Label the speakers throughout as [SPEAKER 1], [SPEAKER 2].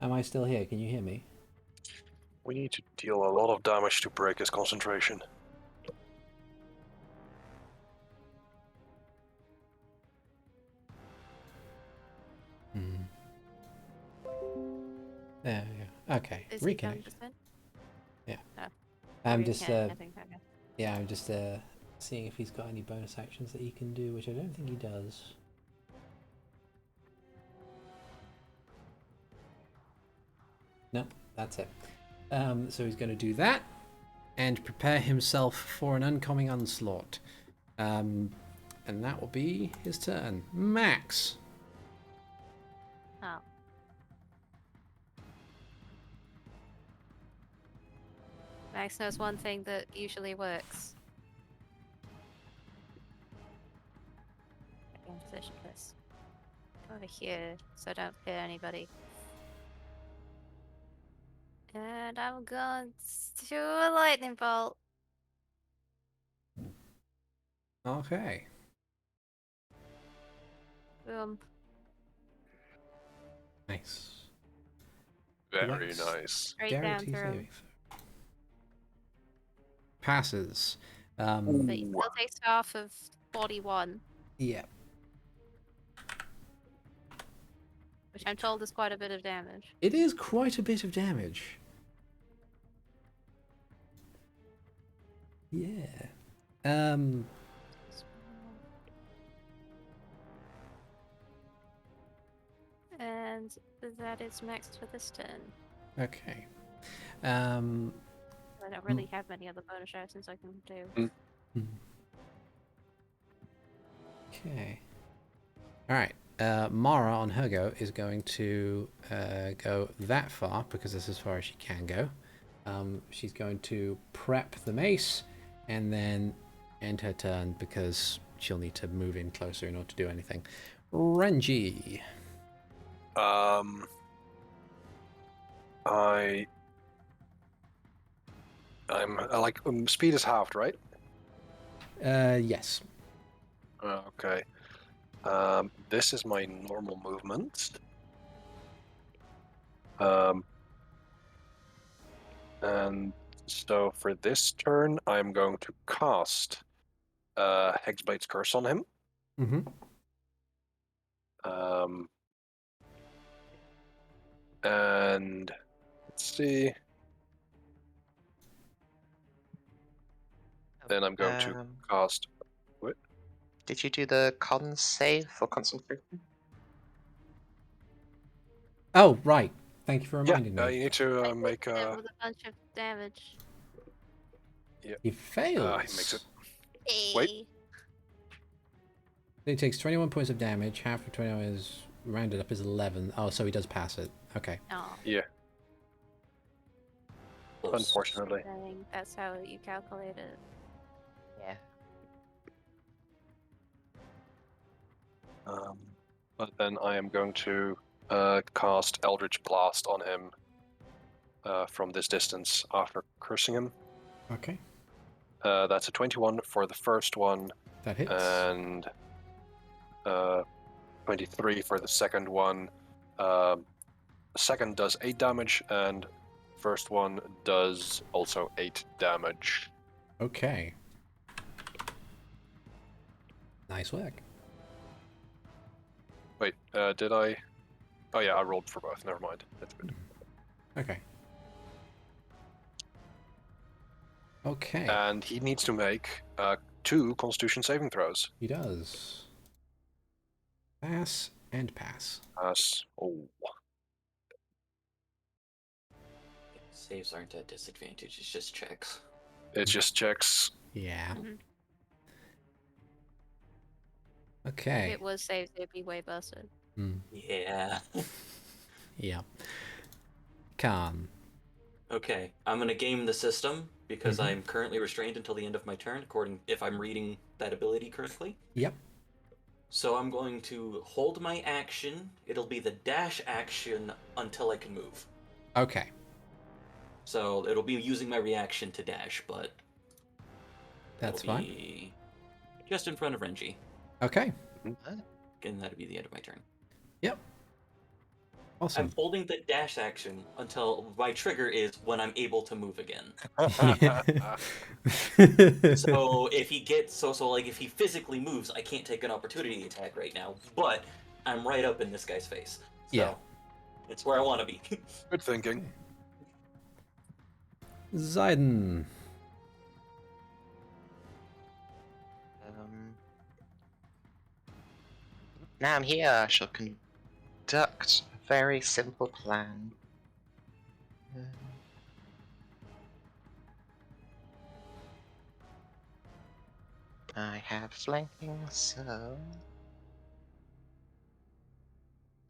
[SPEAKER 1] Am I still here? Can you hear me?
[SPEAKER 2] We need to deal a lot of damage to break his concentration.
[SPEAKER 1] Hmm. There we go. Okay.
[SPEAKER 3] Is he done
[SPEAKER 1] Reconnect.
[SPEAKER 3] just then?
[SPEAKER 1] Yeah.
[SPEAKER 3] No.
[SPEAKER 1] I'm
[SPEAKER 3] Maybe
[SPEAKER 1] just
[SPEAKER 3] reconnecting, okay.
[SPEAKER 1] yeah, I'm just seeing if he's got any bonus actions that he can do, which I don't think he does. No, that's it. So he's going to do that and prepare himself for an oncoming onslaught. And that will be his turn. Max.
[SPEAKER 3] Oh. Max knows one thing that usually works. Get in position for this. Come over here so I don't hit anybody. And I'm going to a lightning bolt.
[SPEAKER 1] Okay.
[SPEAKER 3] Boom.
[SPEAKER 1] Nice.
[SPEAKER 2] Very
[SPEAKER 1] Dex-
[SPEAKER 2] nice.
[SPEAKER 3] Straight down
[SPEAKER 1] Dexterity
[SPEAKER 3] through him.
[SPEAKER 1] saving throw. Passes.
[SPEAKER 3] But he
[SPEAKER 2] Ooh.
[SPEAKER 3] still takes half of 41,
[SPEAKER 1] Yeah.
[SPEAKER 3] which I'm told is quite a bit of damage.
[SPEAKER 1] It is quite a bit of damage. Yeah.
[SPEAKER 3] And that is Max for this turn.
[SPEAKER 1] Okay.
[SPEAKER 3] I don't really have many other bonus actions I can do.
[SPEAKER 1] Okay. All right. Mara on her go is going to go that far because that's as far as she can go. She's going to prep the mace and then end her turn because she'll need to move in closer in order to do anything. Renji.
[SPEAKER 2] I'm like speed is halved, right?
[SPEAKER 1] Yes.
[SPEAKER 2] Okay. This is my normal movement. And so for this turn, I'm going to cast Hexblade's Curse on him.
[SPEAKER 1] Mm-hmm.
[SPEAKER 2] And let's see. Then I'm going to cast. What?
[SPEAKER 4] Did you do the con save for concentration?
[SPEAKER 1] Oh, right. Thank you for reminding
[SPEAKER 2] Yeah,
[SPEAKER 1] me.
[SPEAKER 2] you need to make
[SPEAKER 3] It
[SPEAKER 2] a.
[SPEAKER 3] with a bunch of damage.
[SPEAKER 2] Yeah.
[SPEAKER 1] He fails.
[SPEAKER 2] He makes it.
[SPEAKER 3] Hey.
[SPEAKER 2] Wait.
[SPEAKER 1] He takes 21 points of damage. Half of 21 is rounded up is 11. Oh, so he does pass it. Okay.
[SPEAKER 3] Oh,
[SPEAKER 2] Yeah.
[SPEAKER 5] Close.
[SPEAKER 2] Unfortunately.
[SPEAKER 3] dang, that's how you calculate it.
[SPEAKER 4] Yeah.
[SPEAKER 2] But then I am going to cast Eldritch Blast on him from this distance after cursing him.
[SPEAKER 1] Okay.
[SPEAKER 2] That's a 21 for the first one,
[SPEAKER 1] That hits.
[SPEAKER 2] and 23 for the second one. The second does 8 damage, and first one does also 8 damage.
[SPEAKER 1] Okay. Nice work.
[SPEAKER 2] Wait, did I? Oh yeah, I rolled for both. Never mind. That's good.
[SPEAKER 1] Okay. Okay.
[SPEAKER 2] And he needs to make 2 Constitution saving throws.
[SPEAKER 1] He does. Pass and pass.
[SPEAKER 5] Saves aren't at disadvantage, it's just checks.
[SPEAKER 2] It just checks.
[SPEAKER 1] Yeah.
[SPEAKER 3] Mhm. If
[SPEAKER 1] Okay.
[SPEAKER 3] it was saved, it'd be way busted.
[SPEAKER 5] Yeah.
[SPEAKER 1] Yeah. Calm.
[SPEAKER 5] Okay, I'm gonna game the system because I'm currently restrained until the end of my turn, according if I'm reading that ability correctly.
[SPEAKER 1] Yep.
[SPEAKER 5] So I'm going to hold my action. It'll be the dash action until I can move.
[SPEAKER 1] Okay.
[SPEAKER 5] So it'll be using my reaction to dash, but
[SPEAKER 1] That's
[SPEAKER 5] it'll
[SPEAKER 1] fine.
[SPEAKER 5] be just in front of Renji.
[SPEAKER 1] Okay.
[SPEAKER 5] And that'll be the end of my turn.
[SPEAKER 1] Yep. Awesome.
[SPEAKER 5] I'm holding the dash action until my trigger is when I'm able to move again. So if he gets so like if he physically moves, I can't take an opportunity attack right now. But I'm right up in this guy's face. So
[SPEAKER 1] Yeah.
[SPEAKER 5] it's where I want to be.
[SPEAKER 2] Good thinking.
[SPEAKER 1] Zayden.
[SPEAKER 4] Now I'm here, I shall conduct a very simple plan. I have flanking, so...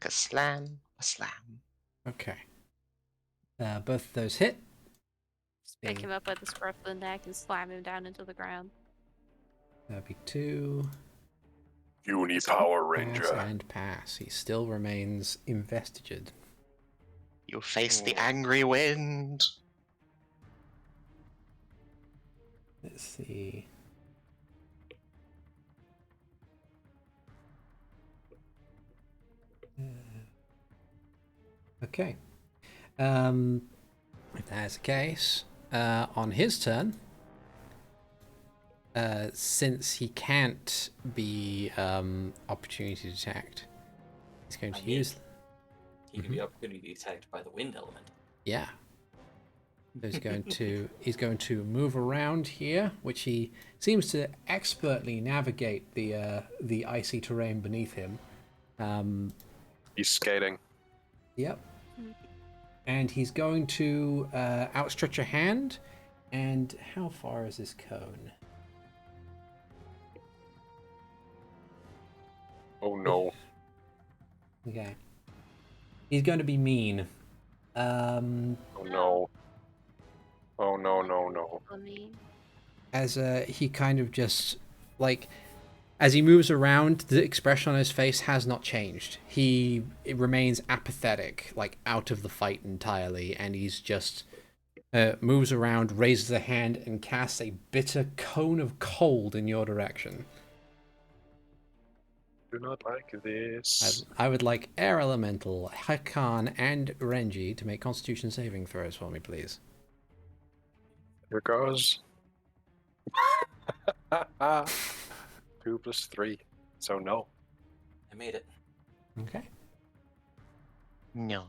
[SPEAKER 4] Kaslam, a slam.
[SPEAKER 1] Okay. Both of those hit.
[SPEAKER 3] Just pick him up by the scruff of the neck and slam him down into the ground.
[SPEAKER 1] That'd be 2.
[SPEAKER 2] Uni-Power
[SPEAKER 1] Pass
[SPEAKER 2] Ranger.
[SPEAKER 1] and pass. He still remains investigated.
[SPEAKER 4] You face the angry wind.
[SPEAKER 1] Let's see. Okay. If that's the case, on his turn, since he can't be opportunity attacked, he's going to use.
[SPEAKER 5] He can be opportunity attacked by the wind element.
[SPEAKER 1] Yeah. So he's going to move around here, which he seems to expertly navigate the icy terrain beneath him.
[SPEAKER 2] He's skating.
[SPEAKER 1] Yep. And he's going to outstretch a hand. And how far is this cone?
[SPEAKER 2] Oh no.
[SPEAKER 1] Okay. He's going to be mean.
[SPEAKER 2] Oh no. Oh no, no, no.
[SPEAKER 1] As he kind of just, like, as he moves around, the expression on his face has not changed. It remains apathetic, like out of the fight entirely, and he's just moves around, raises a hand, and casts a bitter cone of cold in your direction.
[SPEAKER 2] Do not like this.
[SPEAKER 1] I would like Air Elemental, Hikan, and Renji to make Constitution saving throws for me, please.
[SPEAKER 2] Here goes. 2 plus 3. So no.
[SPEAKER 5] I made it.
[SPEAKER 1] Okay.
[SPEAKER 4] No.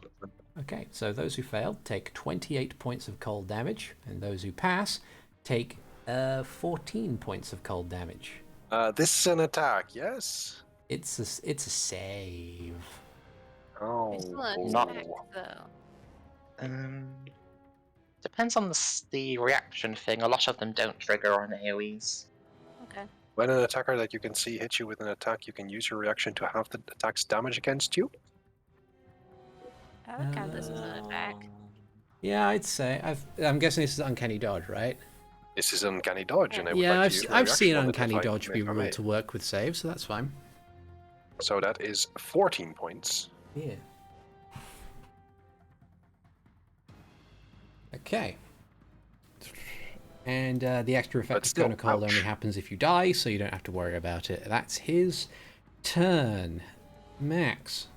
[SPEAKER 1] Okay, so those who fail take 28 points of cold damage, and those who pass take 14 points of cold damage.
[SPEAKER 2] This is an attack, yes?
[SPEAKER 1] It's a save.
[SPEAKER 2] Oh,
[SPEAKER 4] Not-
[SPEAKER 3] Attack, though.
[SPEAKER 4] Depends on the reaction thing. A lot of them don't trigger on AoEs.
[SPEAKER 3] Okay.
[SPEAKER 2] When an attacker that you can see hits you with an attack, you can use your reaction to have the attack's damage against you.
[SPEAKER 3] I would count this as an attack.
[SPEAKER 1] Yeah, I'd say. I'm guessing this is Uncanny Dodge, right?
[SPEAKER 2] This is Uncanny Dodge, and I would
[SPEAKER 1] Yeah,
[SPEAKER 2] like to use my
[SPEAKER 1] I've seen
[SPEAKER 2] reaction on it
[SPEAKER 1] Uncanny
[SPEAKER 2] if I
[SPEAKER 1] Dodge be
[SPEAKER 2] may.
[SPEAKER 1] ruled to work with saves, so that's fine.
[SPEAKER 2] So that is 14 points.
[SPEAKER 1] Yeah. Okay. And the extra effect
[SPEAKER 2] But
[SPEAKER 1] of
[SPEAKER 2] still,
[SPEAKER 1] Cone of Cold
[SPEAKER 2] ouch.
[SPEAKER 1] only happens if you die, so you don't have to worry about it. That's his turn. Max.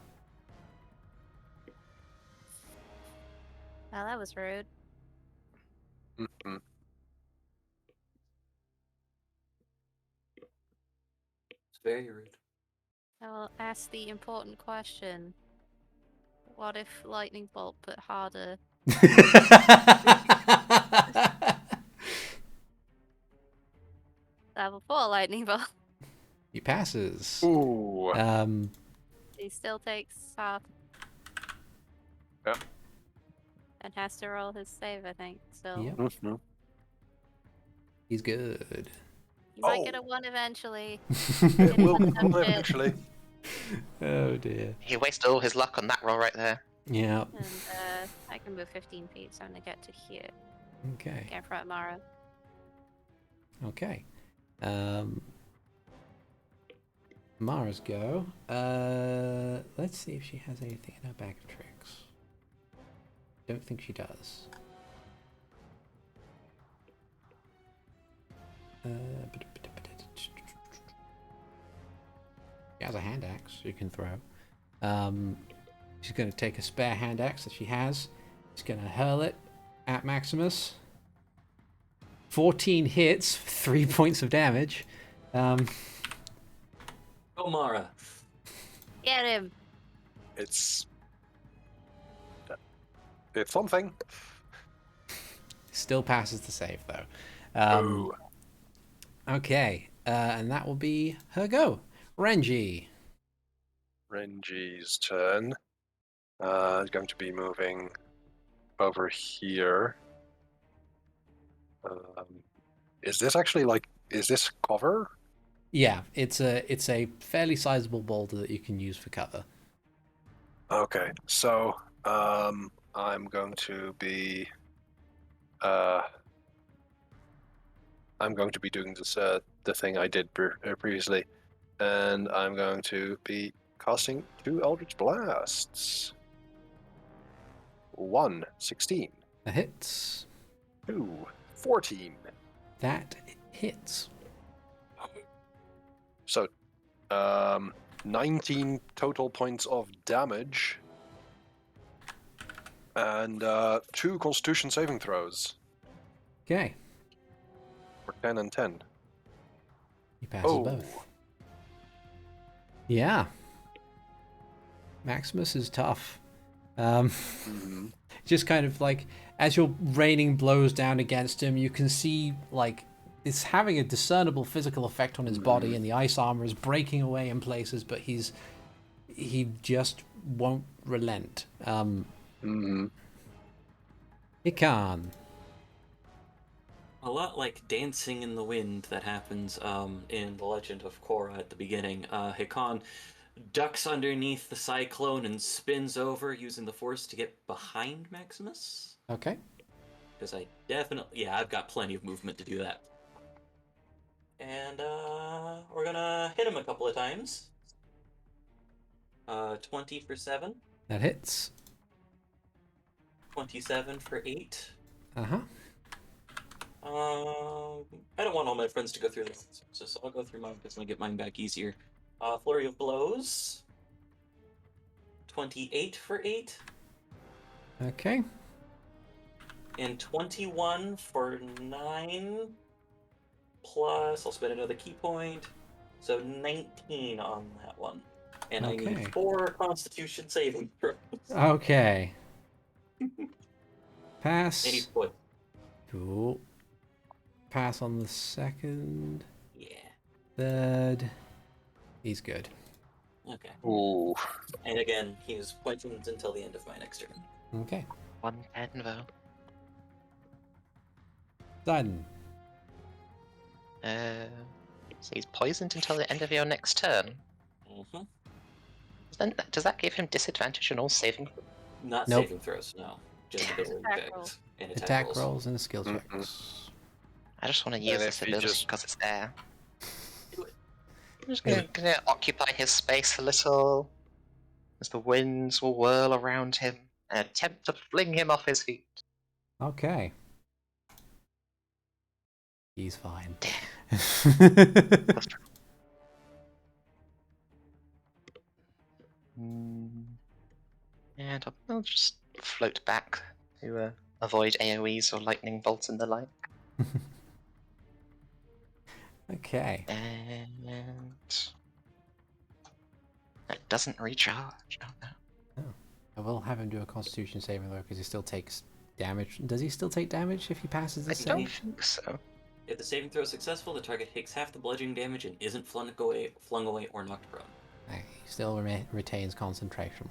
[SPEAKER 3] Well, that was rude.
[SPEAKER 2] Mm-mm.
[SPEAKER 5] It's very rude.
[SPEAKER 3] I'll ask the important question. What if lightning bolt but harder? Level 4 lightning bolt.
[SPEAKER 1] He passes.
[SPEAKER 2] Ooh.
[SPEAKER 3] He still takes half.
[SPEAKER 2] Yeah.
[SPEAKER 3] And has to roll his save, I think. So
[SPEAKER 1] Yep.
[SPEAKER 2] Mhm.
[SPEAKER 1] He's good.
[SPEAKER 3] he might get a 1 eventually.
[SPEAKER 2] It will
[SPEAKER 3] Get
[SPEAKER 2] come
[SPEAKER 3] it.
[SPEAKER 2] eventually.
[SPEAKER 1] Oh dear.
[SPEAKER 4] He wasted all his luck on that roll right there.
[SPEAKER 1] Yeah.
[SPEAKER 3] And I can move 15 feet, so I'm gonna get to here.
[SPEAKER 1] Okay.
[SPEAKER 3] Get in front of Mara.
[SPEAKER 1] Okay. Mara's go. Let's see if she has anything in her bag of tricks. Don't think she does. She has a hand axe you can throw. She's going to take a spare hand axe that she has. She's going to hurl it at Maximus. 14 hits, 3 points of damage.
[SPEAKER 5] Go, Mara.
[SPEAKER 3] Get him.
[SPEAKER 2] It's something.
[SPEAKER 1] Still passes the save, though.
[SPEAKER 2] Ooh.
[SPEAKER 1] Okay, and that will be her go. Renji.
[SPEAKER 2] Renji's turn. Is going to be moving over here. Is this actually is this cover?
[SPEAKER 1] Yeah, it's a fairly sizable boulder that you can use for cover.
[SPEAKER 2] Okay, so I'm going to be doing this the thing I did previously, and I'm going to be casting 2 Eldritch Blasts. 1, 16.
[SPEAKER 1] That hits.
[SPEAKER 2] 2, 14.
[SPEAKER 1] That hits.
[SPEAKER 2] So, 19 total points of damage, and 2 Constitution saving throws
[SPEAKER 1] Okay,
[SPEAKER 2] for 10 and 10.
[SPEAKER 1] he passes
[SPEAKER 2] Oh.
[SPEAKER 1] both. Yeah. Maximus is tough. Just kind of like, as your raining blows down against him, you can see like it's having a discernible physical effect on his body, and the ice armor is breaking away in places, but he just won't relent. Hikan.
[SPEAKER 5] A lot like dancing in the wind that happens in The Legend of Korra at the beginning. Hikan ducks underneath the cyclone and spins over using the force to get behind Maximus.
[SPEAKER 1] Okay.
[SPEAKER 5] Because I've got plenty of movement to do that. And we're gonna hit him a couple of times. 20 for 7.
[SPEAKER 1] That hits.
[SPEAKER 5] 27 for 8.
[SPEAKER 1] Uh-huh.
[SPEAKER 5] I don't want all my friends to go through this, so I'll go through mine because I get mine back easier. Flurry of Blows. 28 for 8.
[SPEAKER 1] Okay.
[SPEAKER 5] And 21 for 9. Plus, I'll spend another key point. So 19 on that one. And I
[SPEAKER 1] Okay.
[SPEAKER 5] need 4 Constitution saving throws.
[SPEAKER 1] Okay. Pass.
[SPEAKER 5] 80 foot.
[SPEAKER 1] Cool. Pass on the second.
[SPEAKER 5] Yeah.
[SPEAKER 1] Third. He's good.
[SPEAKER 5] Okay.
[SPEAKER 2] Ooh.
[SPEAKER 5] And again, he's poisoned until the end of my next turn.
[SPEAKER 1] Okay.
[SPEAKER 4] 110 though.
[SPEAKER 1] Done.
[SPEAKER 4] So he's poisoned until the end of your next turn.
[SPEAKER 5] Mm-hmm.
[SPEAKER 4] Then does that give him disadvantage on all saving?
[SPEAKER 5] Not
[SPEAKER 1] Nope.
[SPEAKER 5] saving throws, no. Just
[SPEAKER 4] Damn.
[SPEAKER 5] ability
[SPEAKER 3] Attack
[SPEAKER 5] checks
[SPEAKER 3] rolls.
[SPEAKER 5] and
[SPEAKER 1] Attack rolls and skill
[SPEAKER 2] Mhm.
[SPEAKER 1] checks.
[SPEAKER 4] I just want to use
[SPEAKER 2] And
[SPEAKER 4] this
[SPEAKER 2] if he
[SPEAKER 4] ability
[SPEAKER 2] just-
[SPEAKER 4] because it's there.
[SPEAKER 5] Do it.
[SPEAKER 4] I'm just gonna occupy his space a little, as the winds will whirl around him and attempt to fling him off his feet.
[SPEAKER 1] Okay. He's fine.
[SPEAKER 4] And I'll just float back to avoid AoEs or lightning bolts and the like.
[SPEAKER 1] Okay.
[SPEAKER 4] And it doesn't recharge. Oh no.
[SPEAKER 1] I will have him do a Constitution saving throw because he still takes damage. Does he still take damage if he passes the
[SPEAKER 4] I
[SPEAKER 1] save?
[SPEAKER 4] don't think so.
[SPEAKER 5] If the saving throw is successful, the target takes half the bludgeoning damage and isn't flung away or knocked prone.
[SPEAKER 1] He still retains concentration.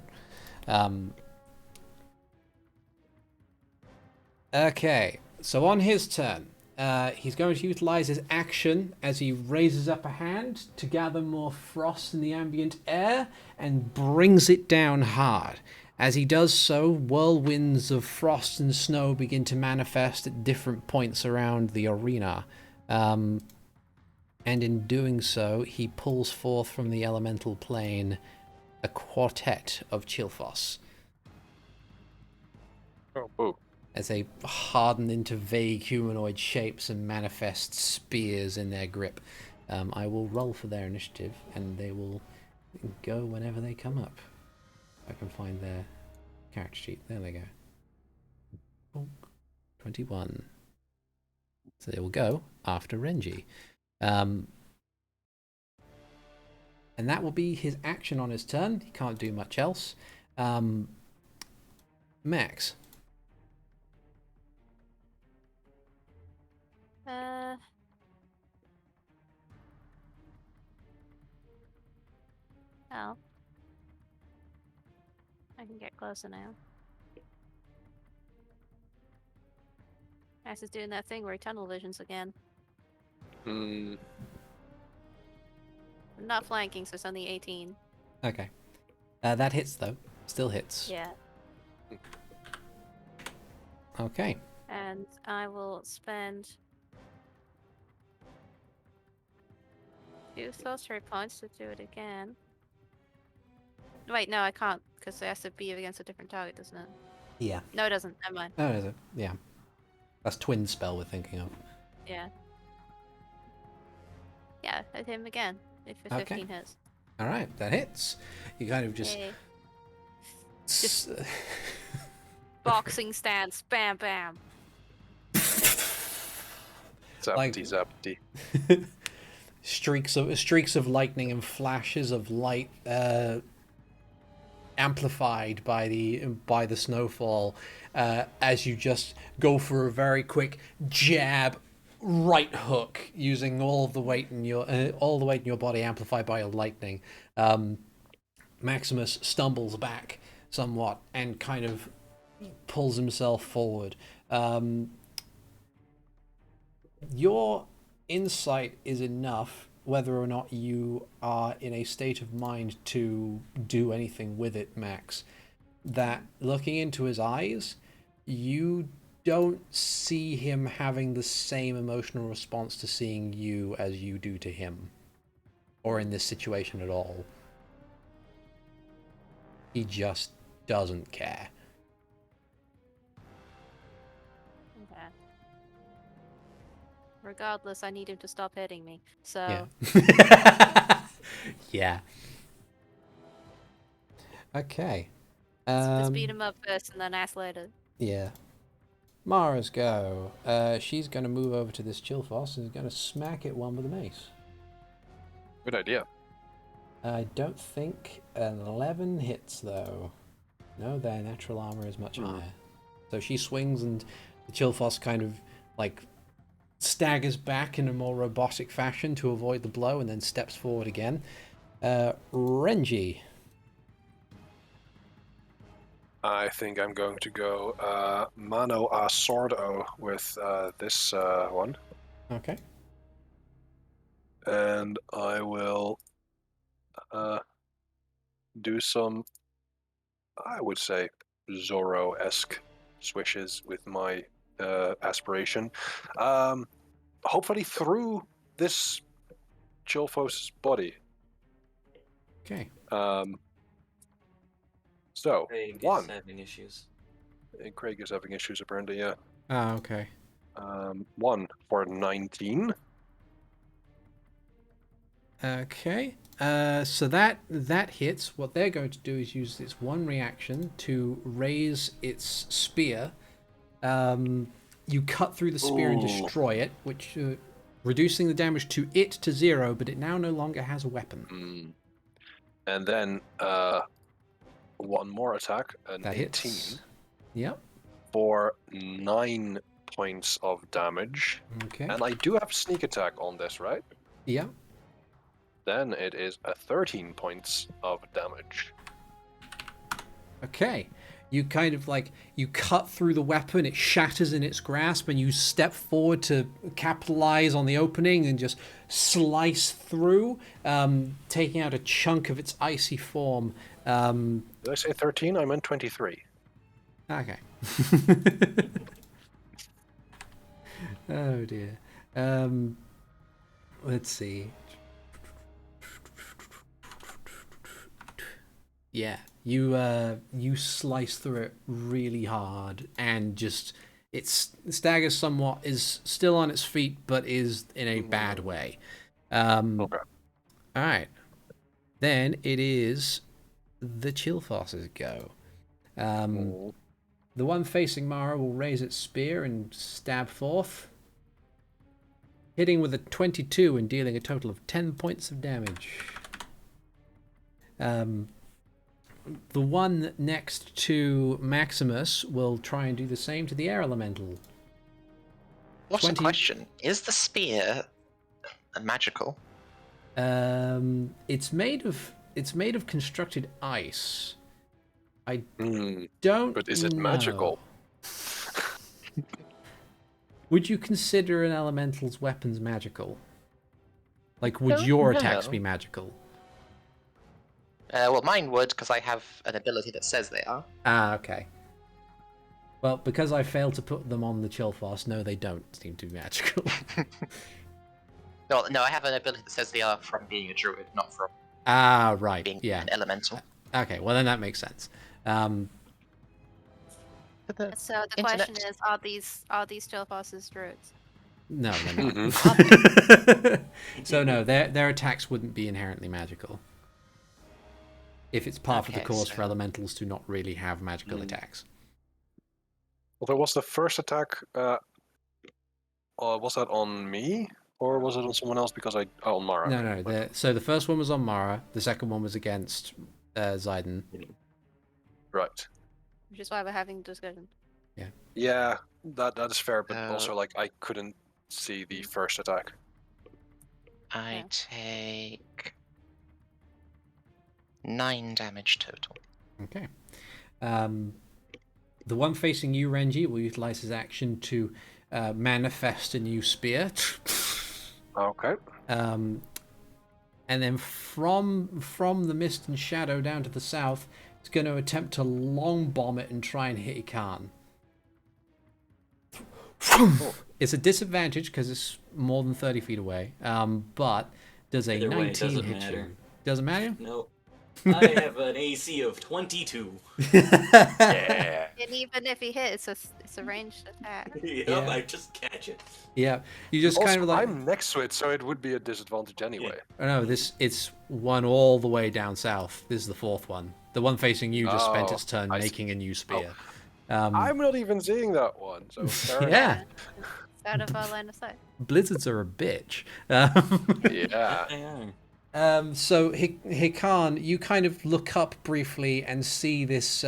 [SPEAKER 1] Okay, so on his turn, he's going to utilize his action as he raises up a hand to gather more frost in the ambient air and brings it down hard. As he does so, whirlwinds of frost and snow begin to manifest at different points around the arena. And in doing so, he pulls forth from the elemental plane a quartet of Chilphos
[SPEAKER 2] Oh, boo.
[SPEAKER 1] as they harden into vague humanoid shapes and manifest spears in their grip. I will roll for their initiative, and they will go whenever they come up. I can find their character sheet. There they go. Bonk. 21. So they will go after Renji. And that will be his action on his turn. He can't do much else. Max.
[SPEAKER 3] Oh. I can get closer now. Max is doing that thing where he tunnel visions again.
[SPEAKER 2] Hmm.
[SPEAKER 3] I'm not flanking, so it's only 18.
[SPEAKER 1] Okay. That hits, though. Still hits.
[SPEAKER 3] Yeah.
[SPEAKER 1] Okay.
[SPEAKER 3] And I will spend 2 sorcery points to do it again. Wait, no, I can't, because it has to be against a different target, doesn't it?
[SPEAKER 1] Yeah.
[SPEAKER 3] No, it doesn't. Never mind.
[SPEAKER 1] Oh, is it? Yeah. That's twin spell we're thinking of.
[SPEAKER 3] Yeah. Yeah, hit him again. If a
[SPEAKER 1] Okay.
[SPEAKER 3] 15 hits.
[SPEAKER 1] All right, that hits. You kind of just...
[SPEAKER 3] Yay. Boxing stance. Bam, bam.
[SPEAKER 2] Zapty, zapty.
[SPEAKER 1] streaks of lightning and flashes of light amplified by the snowfall as you just go for a very quick jab right hook using all the weight in your body amplified by your lightning. Maximus stumbles back somewhat and kind of pulls himself forward. Your insight is enough, whether or not you are in a state of mind to do anything with it, Max, that looking into his eyes, you don't see him having the same emotional response to seeing you as you do to him, or in this situation at all. He just doesn't care.
[SPEAKER 3] Okay. Regardless, I need him to stop hitting me. So,
[SPEAKER 1] Yeah. Yeah. Okay.
[SPEAKER 3] let's beat him up first and then ask later.
[SPEAKER 1] Yeah. Mara's go. She's going to move over to this Chillfoss and is going to smack it one with a mace.
[SPEAKER 2] Good idea.
[SPEAKER 1] I don't think an 11 hits, though. No, their natural armor is much higher. So she swings and the Chillfoss kind of, like, staggers back in a more robotic fashion to avoid the blow and then steps forward again. Renji.
[SPEAKER 2] I think I'm going to go mano a sordo with this one.
[SPEAKER 1] Okay.
[SPEAKER 2] And I will do some, I would say, Zorro-esque swishes with my aspiration. Hopefully through this Chillfoss' body.
[SPEAKER 1] Okay.
[SPEAKER 2] So,
[SPEAKER 5] Craig is
[SPEAKER 2] one.
[SPEAKER 5] having issues.
[SPEAKER 2] Craig is having issues apparently, yeah.
[SPEAKER 1] Ah, okay.
[SPEAKER 2] 1 for 19.
[SPEAKER 1] Okay. So that hits. What they're going to do is use its one reaction to raise its spear. You cut through the spear and destroy it, which reducing the damage to it to 0, but it now no longer has a weapon.
[SPEAKER 2] And then one more attack, an
[SPEAKER 1] That
[SPEAKER 2] 18
[SPEAKER 1] hits. Yep.
[SPEAKER 2] for 9 points of damage.
[SPEAKER 1] Okay.
[SPEAKER 2] And I do have sneak attack on this, right?
[SPEAKER 1] Yep.
[SPEAKER 2] Then it is a 13 points of damage.
[SPEAKER 1] Okay. You kind of you cut through the weapon, it shatters in its grasp, and you step forward to capitalize on the opening and just slice through, taking out a chunk of its icy form.
[SPEAKER 2] Did I say 13? I meant 23.
[SPEAKER 1] Okay. Oh dear. Let's see. Yeah, you slice through it really hard, and just it staggers somewhat. Is still on its feet, but is in a bad way.
[SPEAKER 2] Okay.
[SPEAKER 1] All right. Then it is the Chillfosses go.
[SPEAKER 2] Oh.
[SPEAKER 1] The one facing Mara will raise its spear and stab forth, hitting with a 22 and dealing a total of 10 points of damage. The one next to Maximus will try and do the same to the air elemental.
[SPEAKER 4] What's
[SPEAKER 1] 20
[SPEAKER 4] the question? Is the spear magical?
[SPEAKER 1] It's made of constructed ice. I
[SPEAKER 2] Hmm.
[SPEAKER 1] don't
[SPEAKER 2] But is it
[SPEAKER 1] know.
[SPEAKER 2] magical?
[SPEAKER 1] Would you consider an elemental's weapons magical? Like, would
[SPEAKER 4] Don't
[SPEAKER 1] your attacks
[SPEAKER 4] know.
[SPEAKER 1] be magical?
[SPEAKER 4] Well, mine would, because I have an ability that says they are.
[SPEAKER 1] Ah, okay. Well, because I failed to put them on the Chillfos, no, they don't seem to be magical.
[SPEAKER 4] No, I have an ability that says they are from being a druid, not from
[SPEAKER 1] Ah, right.
[SPEAKER 4] being
[SPEAKER 1] Yeah.
[SPEAKER 4] an elemental.
[SPEAKER 1] Okay, well then that makes sense.
[SPEAKER 3] So the
[SPEAKER 4] Internet-
[SPEAKER 3] question is, are these Chillfosses druids?
[SPEAKER 1] No, they're not.
[SPEAKER 2] Mhm.
[SPEAKER 1] So no, their attacks wouldn't be inherently magical. If it's part of the
[SPEAKER 4] Okay,
[SPEAKER 1] course
[SPEAKER 4] so-
[SPEAKER 1] for elementals to not really have magical attacks.
[SPEAKER 2] Although, was the first attack, was that on me? Or was it on someone else because on Mara?
[SPEAKER 1] No. So the first one was on Mara. The second one was against Zayden.
[SPEAKER 2] Right.
[SPEAKER 3] Which is why we're having the discussion.
[SPEAKER 2] Yeah, that is fair, but
[SPEAKER 4] Uh,
[SPEAKER 2] also, like, I couldn't see the first attack.
[SPEAKER 4] I
[SPEAKER 3] Yeah.
[SPEAKER 4] take 9 damage total.
[SPEAKER 1] Okay. The one facing you, Renji, will utilize his action to manifest a new spear.
[SPEAKER 2] Okay.
[SPEAKER 1] And then from the mist and shadow down to the south, it's going to attempt to long bomb it and try and hit Hikan. It's a disadvantage because it's more than 30 feet away. But does a
[SPEAKER 5] Either way, it
[SPEAKER 1] 19
[SPEAKER 5] doesn't
[SPEAKER 1] hit
[SPEAKER 5] matter.
[SPEAKER 1] you? Doesn't matter?
[SPEAKER 5] Nope. I have an AC of 22.
[SPEAKER 2] Yeah.
[SPEAKER 3] And even if he hits, it's a ranged attack.
[SPEAKER 5] Yep,
[SPEAKER 1] Yeah.
[SPEAKER 5] I just catch it.
[SPEAKER 1] Yeah, you just
[SPEAKER 2] Also,
[SPEAKER 1] kind of like.
[SPEAKER 2] I'm next to it, so it would be a disadvantage anyway.
[SPEAKER 1] Oh no, it's one all the way down south. This is the fourth one. The one facing you just spent
[SPEAKER 2] Oh,
[SPEAKER 1] its turn
[SPEAKER 2] I see.
[SPEAKER 1] making a new spear.
[SPEAKER 2] I'm not even seeing that one, so fair
[SPEAKER 1] Yeah,
[SPEAKER 3] It's out of our line of sight.
[SPEAKER 1] blizzards are a bitch.
[SPEAKER 2] enough. Yeah.
[SPEAKER 5] They are.
[SPEAKER 1] So Hikan, you kind of look up briefly and see this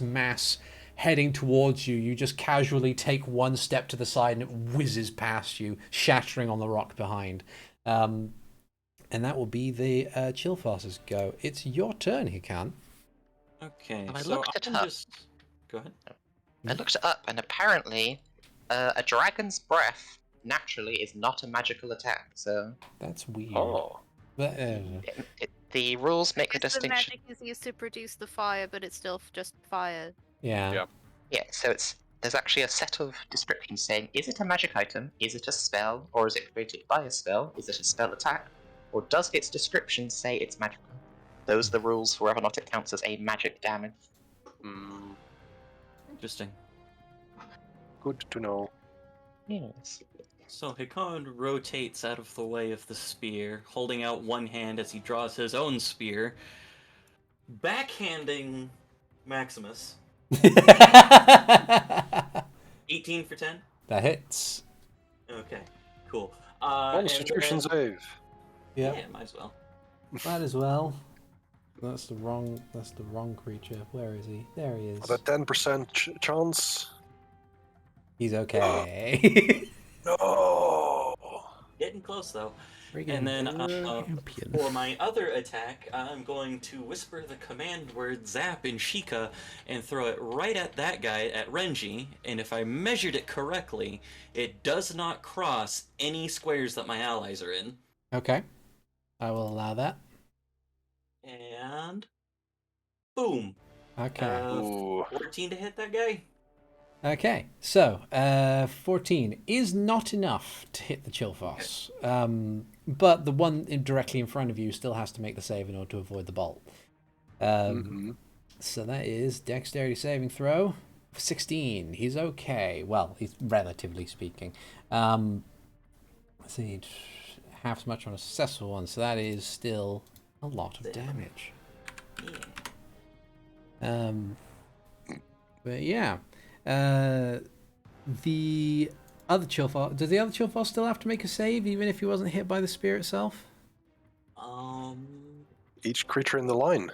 [SPEAKER 1] mass heading towards you. You just casually take one step to the side and it whizzes past you, shattering on the rock behind. And that will be the Chillfosses go. It's your turn, Hikan.
[SPEAKER 5] Okay,
[SPEAKER 4] I
[SPEAKER 5] so
[SPEAKER 4] looked
[SPEAKER 5] I
[SPEAKER 4] it
[SPEAKER 5] can
[SPEAKER 4] up.
[SPEAKER 5] just... Go ahead.
[SPEAKER 4] I looked it up, and apparently, a dragon's breath naturally is not a magical attack. So
[SPEAKER 1] That's weird.
[SPEAKER 2] Oh.
[SPEAKER 1] But,
[SPEAKER 4] the rules make a
[SPEAKER 3] Because the
[SPEAKER 4] distinction.
[SPEAKER 3] magic is used to produce the fire, but it's still just fire.
[SPEAKER 1] yeah.
[SPEAKER 2] Yeah.
[SPEAKER 4] Yeah, so there's actually a set of descriptions saying, is it a magic item, is it a spell, or is it created by a spell, is it a spell attack, or does its description say it's magical? Those are the rules for whether or not it counts as a magic damage.
[SPEAKER 2] Mm,
[SPEAKER 5] Interesting.
[SPEAKER 2] good to know.
[SPEAKER 4] Yes.
[SPEAKER 5] So Hikan rotates out of the way of the spear, holding out one hand as he draws his own spear, backhanding Maximus. 18 for 10?
[SPEAKER 1] That hits.
[SPEAKER 5] Okay, cool.
[SPEAKER 2] Constitution
[SPEAKER 5] and then-
[SPEAKER 2] save.
[SPEAKER 1] Yeah,
[SPEAKER 5] Yeah, might as well.
[SPEAKER 1] might as well. That's the wrong creature. Where is he? There he is.
[SPEAKER 2] The 10% chance.
[SPEAKER 1] He's okay.
[SPEAKER 2] No.
[SPEAKER 5] Getting close though.
[SPEAKER 1] Friggin'
[SPEAKER 5] And then
[SPEAKER 1] champion.
[SPEAKER 5] for my other attack, I'm going to whisper the command word Zap in Sheikah and throw it right at that guy, at Renji. And if I measured it correctly, it does not cross any squares that my allies are in.
[SPEAKER 1] Okay, I will allow that.
[SPEAKER 5] And boom.
[SPEAKER 1] Okay.
[SPEAKER 2] Ooh.
[SPEAKER 5] 14 to hit that guy.
[SPEAKER 1] Okay, so 14 is not enough to hit the Chillfoss, but the one directly in front of you still has to make the save in order to avoid the bolt.
[SPEAKER 2] Mhm.
[SPEAKER 1] So that is dexterity saving throw. 16. He's okay. Well, he's relatively speaking. Let's see, half as much on a successful one, so that is still a lot of damage.
[SPEAKER 5] Yeah.
[SPEAKER 1] But yeah, the other Chillfall. Does the other Chillfall still have to make a save, even if he wasn't hit by the spear itself?
[SPEAKER 2] Each creature in the line.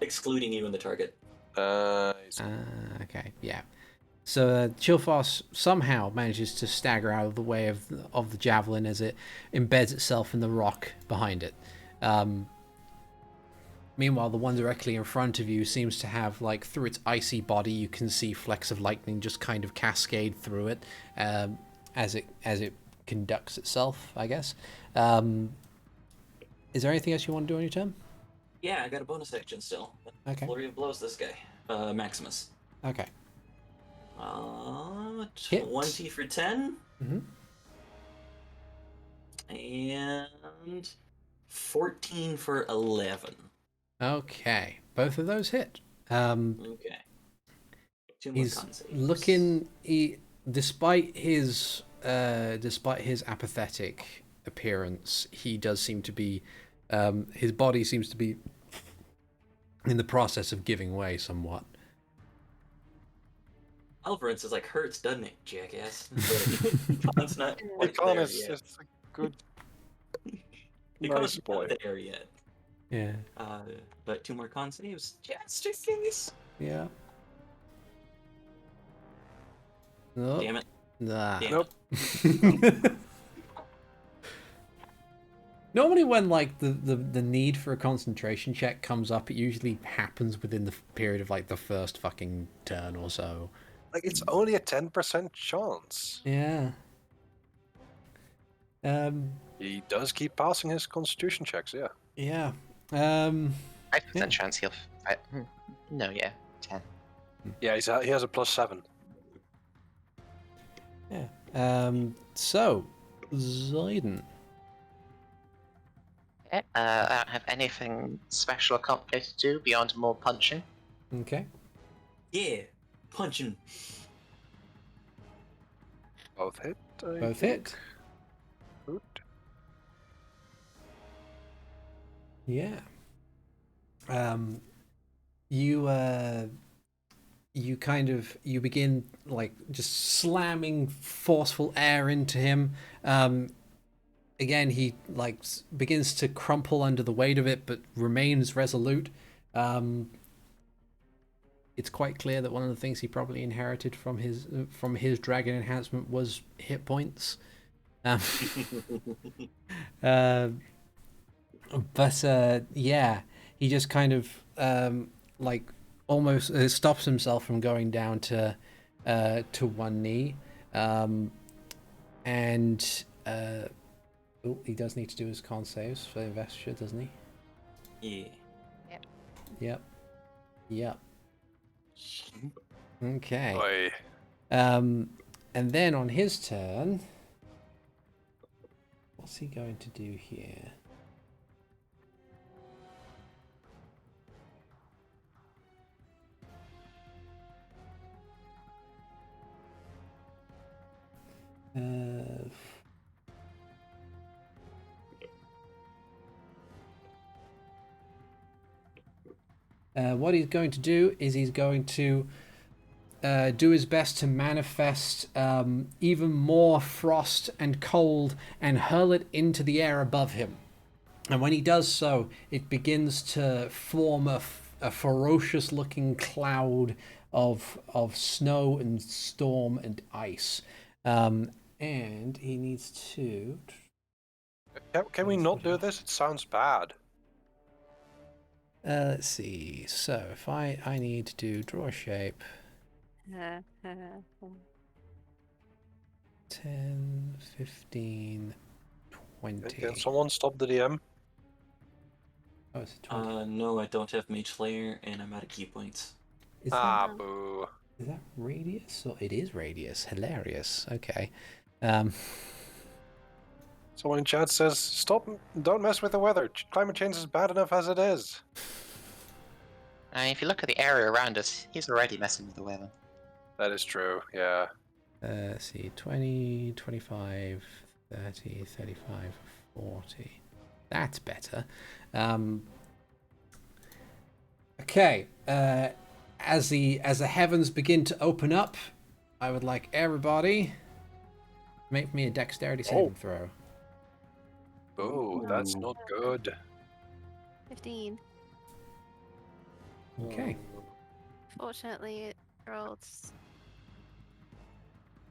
[SPEAKER 5] Excluding you and the target.
[SPEAKER 1] Okay, yeah. So Chillfos somehow manages to stagger out of the way of the javelin as it embeds itself in the rock behind it. Meanwhile, the one directly in front of you seems to have, like, through its icy body, you can see flecks of lightning just kind of cascade through it as it conducts itself, I guess. Is there anything else you want to do on your turn?
[SPEAKER 5] Yeah, I got a bonus action still.
[SPEAKER 1] Okay.
[SPEAKER 5] Flurry of blows this guy. Maximus.
[SPEAKER 1] Okay.
[SPEAKER 5] 20 for 10.
[SPEAKER 1] Mm-hmm.
[SPEAKER 5] And 14 for 11.
[SPEAKER 1] Okay. Both of those hit.
[SPEAKER 5] Okay. 2 more
[SPEAKER 1] He's
[SPEAKER 5] con saves.
[SPEAKER 1] looking. Despite his apathetic appearance, he does seem to be. His body seems to be in the process of giving way somewhat.
[SPEAKER 5] Alvarez is like, hurts, doesn't it, jackass? But Khan's not quite
[SPEAKER 2] Hikan
[SPEAKER 5] there
[SPEAKER 2] is
[SPEAKER 5] yet.
[SPEAKER 2] a good,
[SPEAKER 5] Hikan's
[SPEAKER 2] nice boy.
[SPEAKER 5] not there yet.
[SPEAKER 1] Yeah.
[SPEAKER 5] But 2 more con saves, just in case.
[SPEAKER 1] Yeah. Nope.
[SPEAKER 5] Damn it.
[SPEAKER 1] Nah.
[SPEAKER 5] Damn
[SPEAKER 2] Nope.
[SPEAKER 5] it.
[SPEAKER 1] Normally when, like, the need for a concentration check comes up, it usually happens within the period of, like, the first fucking turn or so.
[SPEAKER 2] Like, it's only a 10% chance.
[SPEAKER 1] Yeah.
[SPEAKER 2] He does keep passing his constitution checks, yeah.
[SPEAKER 1] Yeah.
[SPEAKER 4] 5%
[SPEAKER 1] Yeah.
[SPEAKER 4] chance he'll. No, yeah, 10.
[SPEAKER 2] Yeah, he has a +7.
[SPEAKER 1] Yeah. So, Zayden.
[SPEAKER 4] Yeah, I don't have anything special or complicated to do beyond more punching.
[SPEAKER 1] Okay.
[SPEAKER 5] Yeah, punching.
[SPEAKER 2] Both hit.
[SPEAKER 1] Both hit.
[SPEAKER 2] Good.
[SPEAKER 1] Yeah. You begin, like, just slamming forceful air into him. Again, he, like, begins to crumple under the weight of it, but remains resolute. It's quite clear that one of the things he probably inherited from his dragon enhancement was hit points. Yeah, he just kind of like almost stops himself from going down to one knee, and he does need to do his con saves for the investiture, doesn't he?
[SPEAKER 5] Yeah.
[SPEAKER 1] Yep. Okay.
[SPEAKER 2] Oi.
[SPEAKER 1] And then on his turn, what's he going to do here? What he's going to do is he's going to do his best to manifest even more frost and cold and hurl it into the air above him. And when he does so, it begins to form a ferocious-looking cloud of snow and storm and ice. And he needs to...
[SPEAKER 2] Can we not do this? It sounds bad.
[SPEAKER 1] let's see. So if I need to do draw a shape. 10, 15, 20.
[SPEAKER 2] Can someone stop the DM?
[SPEAKER 1] Oh, it's a 20.
[SPEAKER 5] No, I don't have Mage Slayer, and I'm out of key points.
[SPEAKER 1] Is
[SPEAKER 2] Boo.
[SPEAKER 1] is that radius? Or it is radius. Hilarious. Okay.
[SPEAKER 2] Someone in chat says, "Stop! Don't mess with the weather. Climate change is bad enough as it is."
[SPEAKER 4] If you look at the area around us, he's already messing with the weather.
[SPEAKER 2] That is true. Yeah.
[SPEAKER 1] Let's see. 20, 25, 30, 35, 40. That's better. Okay. As the heavens begin to open up, I would like everybody make me a dexterity saving throw.
[SPEAKER 2] Oh, that's not good.
[SPEAKER 3] 15.
[SPEAKER 1] Okay.
[SPEAKER 3] Fortunately, it rolled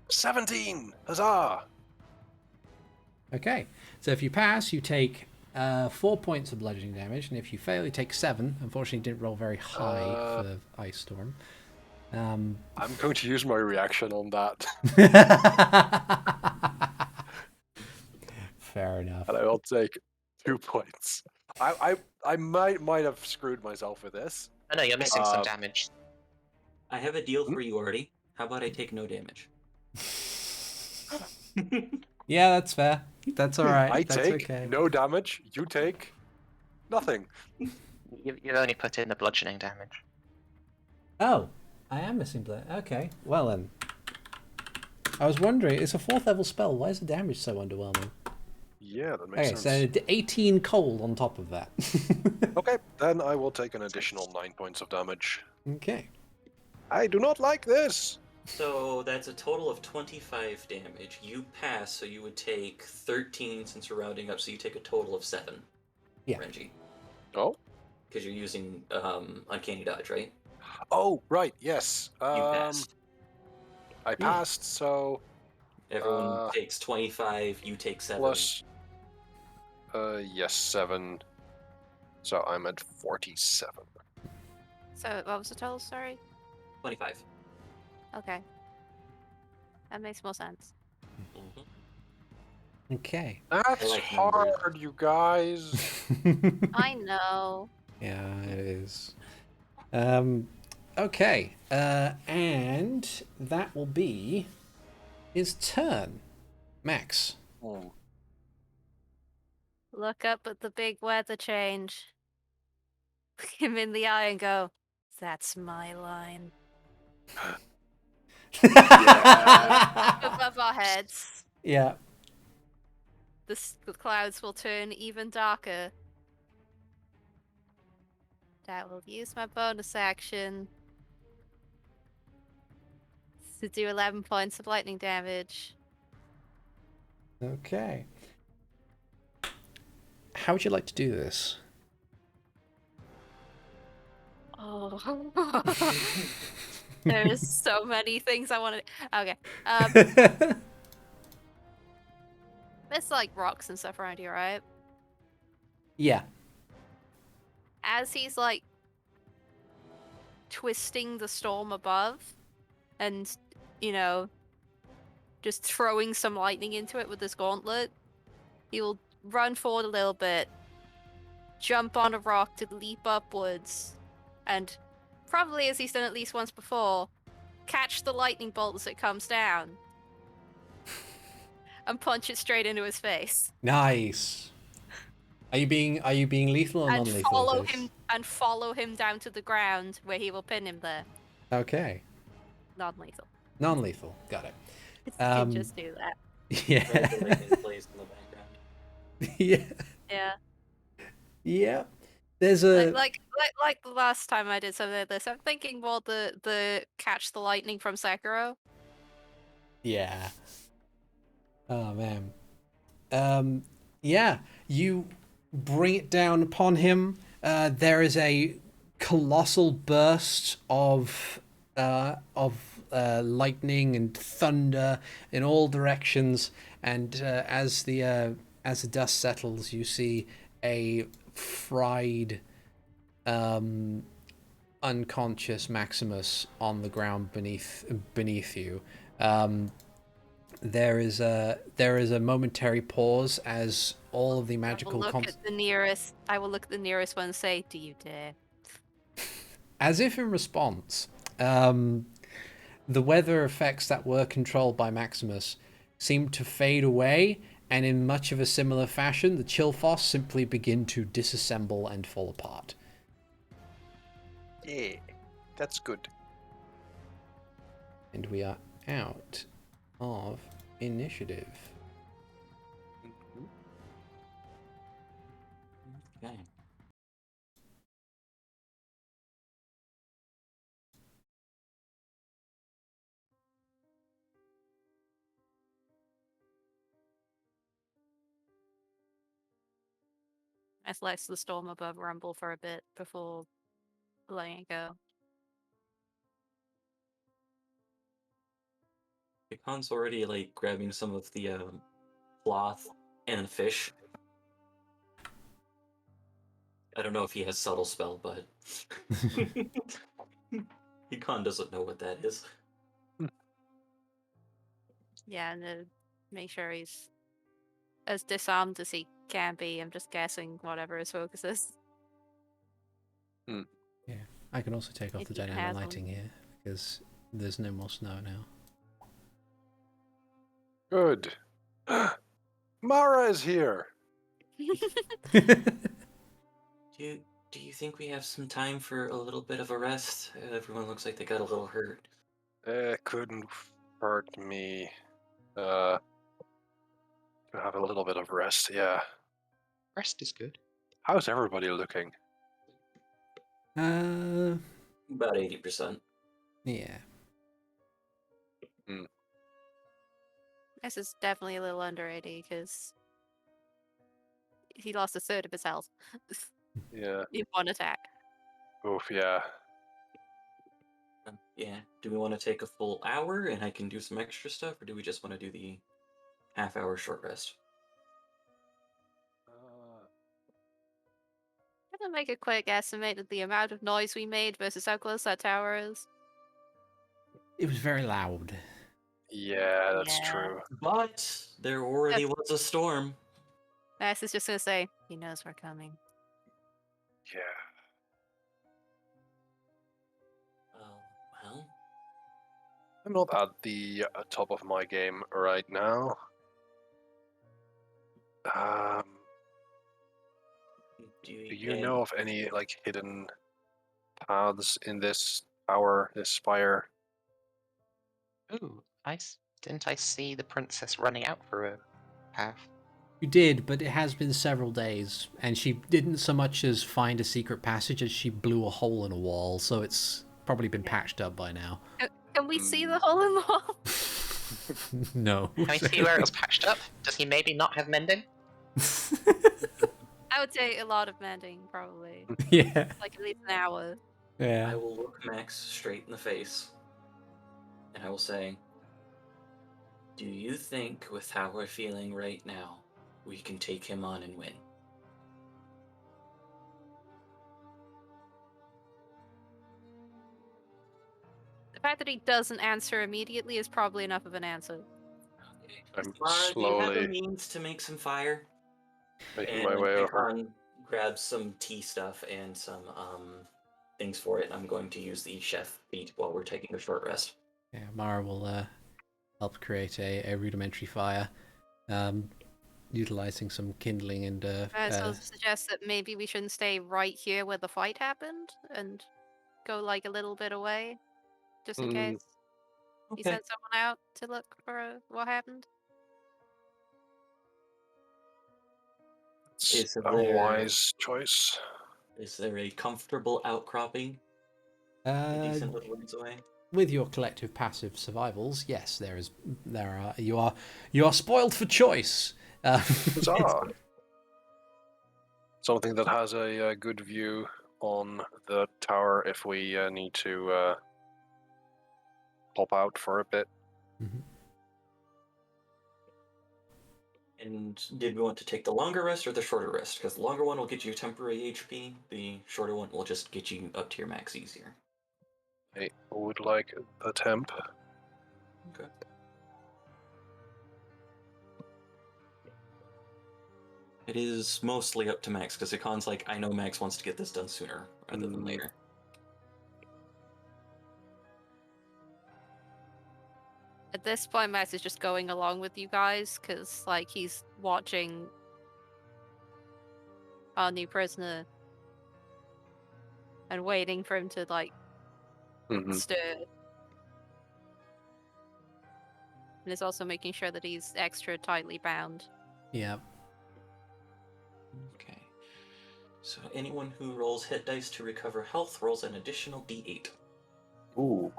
[SPEAKER 2] 17! Huzzah!
[SPEAKER 1] Okay. So if you pass, you take 4 points of bludgeoning damage, and if you fail, you take 7. Unfortunately, didn't roll very high for the ice storm.
[SPEAKER 2] I'm going to use my reaction on that,
[SPEAKER 1] Fair enough.
[SPEAKER 2] and I will take 2 points. I might have screwed myself with this.
[SPEAKER 4] Oh no, you're missing some damage.
[SPEAKER 5] I have a deal for you, Artie. How about I take no damage?
[SPEAKER 1] Yeah, that's fair. That's all right.
[SPEAKER 2] I
[SPEAKER 1] That's
[SPEAKER 2] take
[SPEAKER 1] okay.
[SPEAKER 2] no damage, you take nothing.
[SPEAKER 4] You've only put in the bludgeoning damage.
[SPEAKER 1] Oh, I am missing blood. Okay, well then. I was wondering, it's a 4th level spell. Why is the damage so underwhelming?
[SPEAKER 2] Yeah, that makes
[SPEAKER 1] Okay,
[SPEAKER 2] sense.
[SPEAKER 1] so 18 cold on top of that.
[SPEAKER 2] Okay, then I will take an additional 9 points of damage.
[SPEAKER 1] Okay.
[SPEAKER 2] I do not like this!
[SPEAKER 5] So that's a total of 25 damage. You pass, so you would take 13 since we're rounding up, so you take a total of 7.
[SPEAKER 1] Yeah.
[SPEAKER 5] Renji.
[SPEAKER 2] Oh?
[SPEAKER 5] Because you're using Uncanny Dodge, right?
[SPEAKER 2] Oh, right, yes.
[SPEAKER 5] You passed.
[SPEAKER 2] I passed, so
[SPEAKER 5] Everyone takes 25, you take 7.
[SPEAKER 2] plus... yes, 7. So I'm at 47.
[SPEAKER 3] So, what was the total? Sorry?
[SPEAKER 5] 25.
[SPEAKER 3] Okay. That makes more sense.
[SPEAKER 5] Mm-hmm.
[SPEAKER 1] Okay.
[SPEAKER 2] That's
[SPEAKER 5] like numbers.
[SPEAKER 2] hard, you guys.
[SPEAKER 3] I know.
[SPEAKER 1] Yeah, it is. Okay. And that will be his turn. Max.
[SPEAKER 2] Hmm.
[SPEAKER 3] Look up at the big weather change. Look him in the eye and go, "That's my line." Above our heads,
[SPEAKER 1] Yeah.
[SPEAKER 3] the clouds will turn even darker. I will use my bonus action to do 11 points of lightning damage.
[SPEAKER 1] Okay. How would you like to do this?
[SPEAKER 3] Oh. There's so many things I want to... Okay. There's like rocks and stuff around here, right?
[SPEAKER 1] Yeah.
[SPEAKER 3] As he's like twisting the storm above and, you know, just throwing some lightning into it with his gauntlet, he will run forward a little bit, jump on a rock to leap upwards, and probably as he's done at least once before, catch the lightning bolt as it comes down and punch it straight into his face.
[SPEAKER 1] Nice. Are you being lethal or
[SPEAKER 3] And
[SPEAKER 1] non-lethal?
[SPEAKER 3] follow
[SPEAKER 1] with this?
[SPEAKER 3] him and follow him down to the ground where he will pin him there.
[SPEAKER 1] Okay.
[SPEAKER 3] Non-lethal.
[SPEAKER 1] Non-lethal. Got it.
[SPEAKER 3] You can just do that.
[SPEAKER 1] Yeah.
[SPEAKER 5] Plays in the background.
[SPEAKER 1] Yeah.
[SPEAKER 3] Yeah.
[SPEAKER 1] Yeah. There's a
[SPEAKER 3] Like the last time I did something like this, I'm thinking more the catch the lightning from Sekiro.
[SPEAKER 1] Yeah. Oh man. Yeah, you bring it down upon him. There is a colossal burst of lightning and thunder in all directions, and as the dust settles, you see a fried, unconscious Maximus on the ground beneath you. There is a momentary pause as all of the magical
[SPEAKER 3] I will look at the nearest one and say, "Do you dare?"
[SPEAKER 1] as if in response, the weather effects that were controlled by Maximus seem to fade away, and in much of a similar fashion, the Chillfoss simply begin to disassemble and fall apart.
[SPEAKER 2] Yeah, that's good.
[SPEAKER 1] And we are out of initiative.
[SPEAKER 5] Okay.
[SPEAKER 3] Max lets the storm above rumble for a bit before letting it go.
[SPEAKER 5] Hikan's already like grabbing some of the cloth and fish. I don't know if he has subtle spell, but Hikan doesn't know what that is.
[SPEAKER 3] Yeah, and make sure he's as disarmed as he can be. I'm just guessing whatever his focus is.
[SPEAKER 1] Yeah, I can also take off
[SPEAKER 3] If
[SPEAKER 1] the
[SPEAKER 3] he
[SPEAKER 1] dynamic
[SPEAKER 3] has one.
[SPEAKER 1] lighting here because there's no more snow now.
[SPEAKER 2] Good. Mara is here.
[SPEAKER 5] Do you think we have some time for a little bit of a rest? Everyone looks like they got a little hurt.
[SPEAKER 2] It couldn't hurt me. To have a little bit of rest, yeah.
[SPEAKER 4] Rest is good.
[SPEAKER 2] How's everybody looking?
[SPEAKER 5] About 80%.
[SPEAKER 1] Yeah.
[SPEAKER 3] This is definitely a little under 80 because he lost a third of his health
[SPEAKER 2] Yeah.
[SPEAKER 3] in one attack.
[SPEAKER 2] Oof, yeah.
[SPEAKER 5] Yeah. Do we want to take a full hour and I can do some extra stuff, or do we just want to do the half-hour short rest?
[SPEAKER 3] I'm gonna make a quick estimate of the amount of noise we made versus how close that tower is.
[SPEAKER 1] It was very loud.
[SPEAKER 2] Yeah, that's
[SPEAKER 3] Yeah.
[SPEAKER 2] true.
[SPEAKER 5] But there already was a storm.
[SPEAKER 3] Max is just gonna say, he knows we're coming.
[SPEAKER 2] Yeah.
[SPEAKER 5] Well,
[SPEAKER 2] I'm not at the top of my game right now. Do you know of any like hidden paths in this tower, this spire?
[SPEAKER 4] Ooh, didn't I see the princess running out for a path?
[SPEAKER 1] You did, but it has been several days, and she didn't so much as find a secret passage as she blew a hole in a wall, so it's probably been patched up by now.
[SPEAKER 3] Can we see the hole in the wall?
[SPEAKER 1] No.
[SPEAKER 4] Can we see where it was patched up? Does he maybe not have mending?
[SPEAKER 3] I would say a lot of mending, probably.
[SPEAKER 1] Yeah.
[SPEAKER 3] Like at least an hour.
[SPEAKER 5] I
[SPEAKER 1] Yeah.
[SPEAKER 5] will look Max straight in the face, and I will say, do you think with how we're feeling right now, we can take him on and win?
[SPEAKER 3] The fact that he doesn't answer immediately is probably enough of an answer.
[SPEAKER 5] Okay.
[SPEAKER 2] I'm
[SPEAKER 5] Do you have a
[SPEAKER 2] slowly
[SPEAKER 5] means to make some fire?
[SPEAKER 2] making my way over.
[SPEAKER 5] Hikan grabs some tea stuff and some things for it, and I'm going to use the chef feat while we're taking a short rest.
[SPEAKER 1] Yeah, Mara will help create a rudimentary fire, utilizing some kindling and
[SPEAKER 3] I also suggest that maybe we shouldn't stay right here where the fight happened and go like a little bit away, just in case. You
[SPEAKER 5] Okay.
[SPEAKER 3] sent someone out to look for what happened?
[SPEAKER 2] It's
[SPEAKER 5] Is
[SPEAKER 2] a
[SPEAKER 5] there-
[SPEAKER 2] wise choice.
[SPEAKER 5] Is there a comfortable outcropping a decent little ways away?
[SPEAKER 1] with your collective passive survivals, yes, you are spoiled for choice.
[SPEAKER 2] Huzzah! Something that has a good view on the tower if we need to pop out for a bit.
[SPEAKER 1] Mhm.
[SPEAKER 5] And did we want to take the longer rest or the shorter rest? Because the longer one will get you temporary HP, the shorter one will just get you up to your max easier.
[SPEAKER 2] I would like the temp.
[SPEAKER 5] Okay. It is mostly up to Max, because Hikan's like, I know Max wants to get this done sooner rather than later.
[SPEAKER 3] At this point, Max is just going along with you guys, because, like, he's watching our new prisoner and waiting for him to, like, stir. And is also making sure that he's extra tightly bound.
[SPEAKER 1] Yeah.
[SPEAKER 5] Okay. So anyone who rolls hit dice to recover health rolls an additional d8.
[SPEAKER 2] Ooh.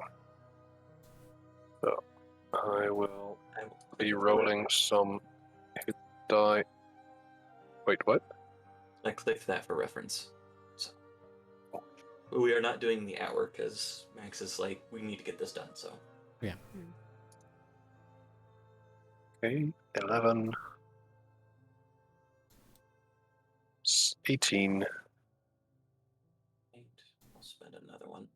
[SPEAKER 2] So I will be rolling some hit die. Wait, what?
[SPEAKER 5] I clicked that for reference. So we are not doing the hour because Max is like, we need to get this done. So
[SPEAKER 1] Yeah.
[SPEAKER 2] Okay, 11. 18.
[SPEAKER 5] 8. I'll spend another one.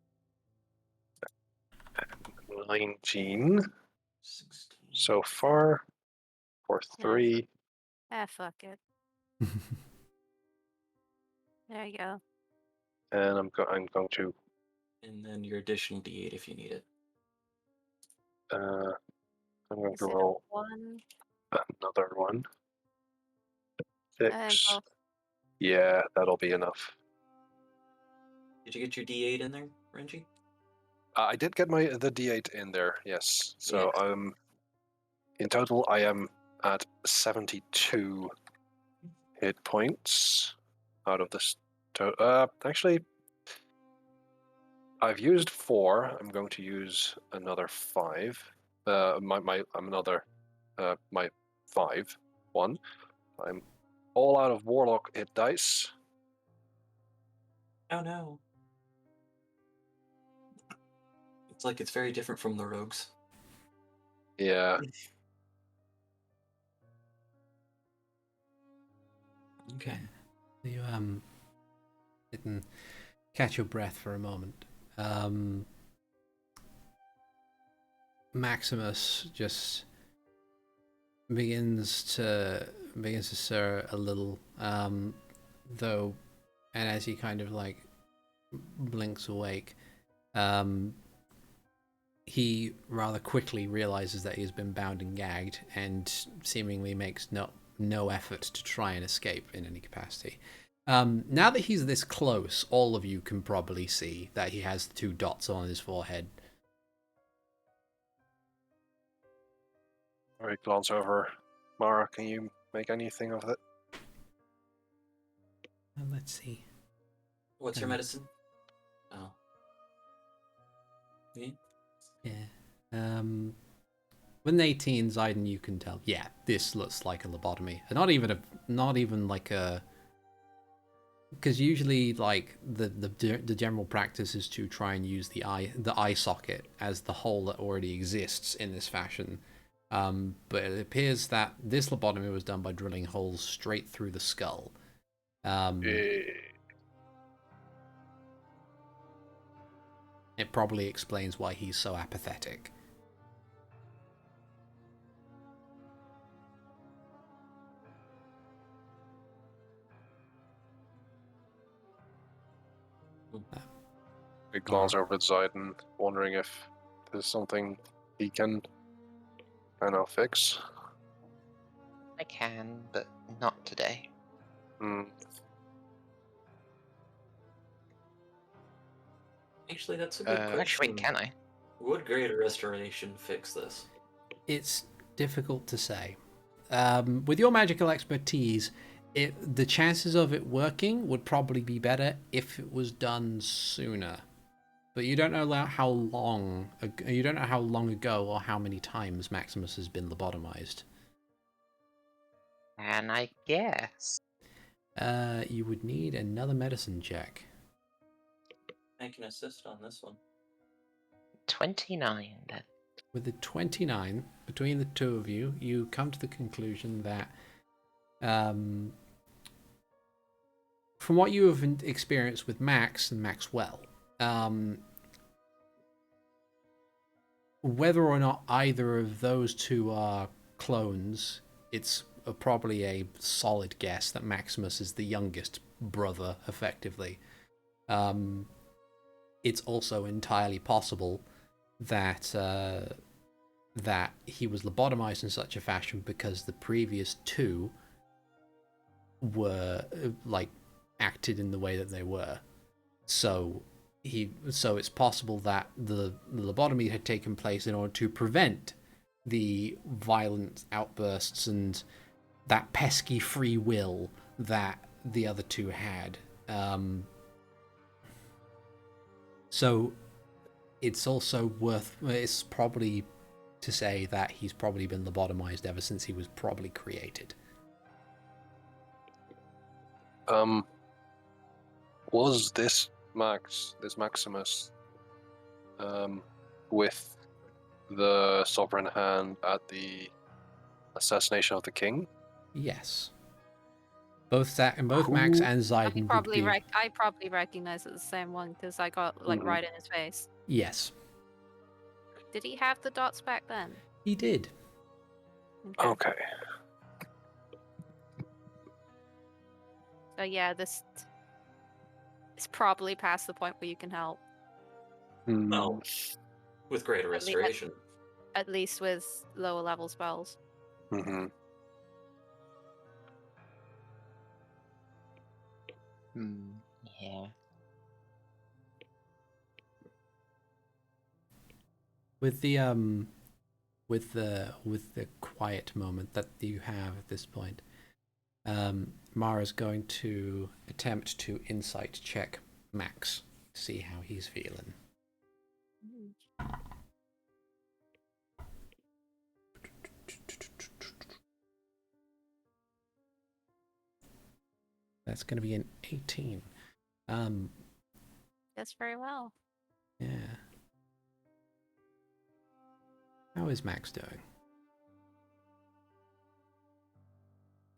[SPEAKER 2] 19.
[SPEAKER 5] 16.
[SPEAKER 2] So far, for 3.
[SPEAKER 3] Fuck it. There you go.
[SPEAKER 2] And I'm going to
[SPEAKER 5] And then your additional D8 if you need it.
[SPEAKER 2] I'm going
[SPEAKER 3] Is
[SPEAKER 2] to
[SPEAKER 3] it a
[SPEAKER 2] roll
[SPEAKER 3] 1?
[SPEAKER 2] another one.
[SPEAKER 3] And
[SPEAKER 2] 6.
[SPEAKER 3] both.
[SPEAKER 2] Yeah, that'll be enough.
[SPEAKER 5] Did you get your D8 in there, Renji?
[SPEAKER 2] I did get the D8 in there, yes. So in total I am at 72 hit points out of this. Actually, I've used 4. I'm going to use another 5. My 5 1. I'm all out of warlock hit dice.
[SPEAKER 5] Oh no. It's like it's very different from the rogues.
[SPEAKER 2] Yeah.
[SPEAKER 5] Okay.
[SPEAKER 1] You didn't catch your breath for a moment. Maximus just begins to stir a little, though, and as he kind of like blinks awake, he rather quickly realizes that he's been bound and gagged, and seemingly makes no effort to try and escape in any capacity. Now that he's this close, all of you can probably see that he has 2 dots on his forehead.
[SPEAKER 2] Alright, glance over. Mara, can you make anything of it?
[SPEAKER 1] Let's see.
[SPEAKER 5] What's your medicine? Oh. Yeah.
[SPEAKER 1] Yeah. With an 18, Zayden, you can tell. Yeah, this looks like a lobotomy. Not even like a. Because usually, like the general practice is to try and use the eye socket as the hole that already exists in this fashion. But it appears that this lobotomy was done by drilling holes straight through the skull. It probably explains why he's so apathetic.
[SPEAKER 2] We glance over at Zayden, wondering if there's something he can kind of fix.
[SPEAKER 4] I can, but not today.
[SPEAKER 5] Actually, that's a good question.
[SPEAKER 4] Actually, wait, can I?
[SPEAKER 5] Would greater restoration fix this?
[SPEAKER 1] It's difficult to say. With your magical expertise, the chances of it working would probably be better if it was done sooner. But you don't know how long. You don't know how long ago or how many times Maximus has been lobotomized.
[SPEAKER 4] And I guess.
[SPEAKER 1] You would need another medicine check.
[SPEAKER 5] I can assist on this one.
[SPEAKER 4] 29 then.
[SPEAKER 1] With the 29, between the two of you, you come to the conclusion that, from what you have experienced with Max and Maxwell, whether or not either of those two are clones, it's probably a solid guess that Maximus is the youngest brother, effectively. It's also entirely possible that that he was lobotomized in such a fashion because the previous two were acted in the way that they were. So it's possible that the lobotomy had taken place in order to prevent the violent outbursts and that pesky free will that the other two had. So it's also it's probably to say that he's probably been lobotomized ever since he was probably created.
[SPEAKER 2] Was this Maximus, with the Sovereign Hand at the assassination of the king?
[SPEAKER 1] Yes. Both Max
[SPEAKER 2] Who-
[SPEAKER 1] and
[SPEAKER 3] I
[SPEAKER 1] Zayden would
[SPEAKER 3] probably
[SPEAKER 1] be.
[SPEAKER 3] I probably recognize it the same one because I got like
[SPEAKER 2] Mhm.
[SPEAKER 3] right in his face.
[SPEAKER 1] Yes,
[SPEAKER 3] Did he have the dots back then?
[SPEAKER 1] he did.
[SPEAKER 2] Okay.
[SPEAKER 3] So yeah, this is probably past the point where you can help.
[SPEAKER 5] Oh, with greater
[SPEAKER 3] At lea-
[SPEAKER 5] restoration.
[SPEAKER 3] At least with lower level spells.
[SPEAKER 2] Mm-hmm.
[SPEAKER 4] Yeah.
[SPEAKER 1] With the quiet moment that you have at this point, Mara's going to attempt to insight check Max, see how he's feeling. That's going to be an 18.
[SPEAKER 3] That's very well.
[SPEAKER 1] Yeah. How is Max doing?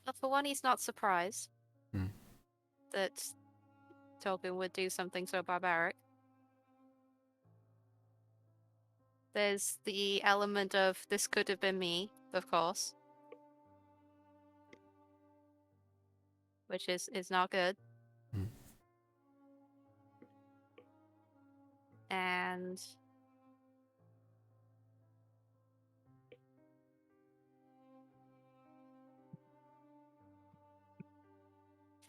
[SPEAKER 3] Well, for one, he's not surprised
[SPEAKER 1] Hmm.
[SPEAKER 3] that Torquin would do something so barbaric. There's the element of this could have been me, of course, which is not good.
[SPEAKER 1] Hmm.
[SPEAKER 3] And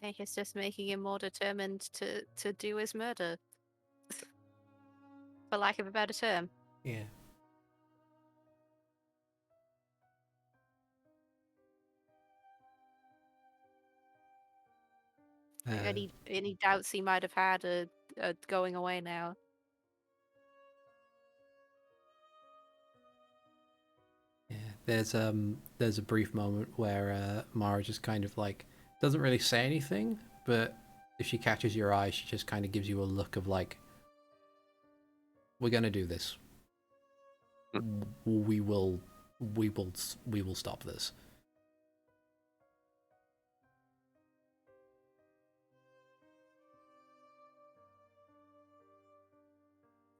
[SPEAKER 3] I think it's just making him more determined to do his murder, for lack of a better term.
[SPEAKER 1] Yeah.
[SPEAKER 3] Any doubts he might have had are going away now.
[SPEAKER 1] Yeah. There's a brief moment where Mara just kind of like doesn't really say anything, but if she catches your eye, she just kind of gives you a look of like, we're gonna do this. We will stop this.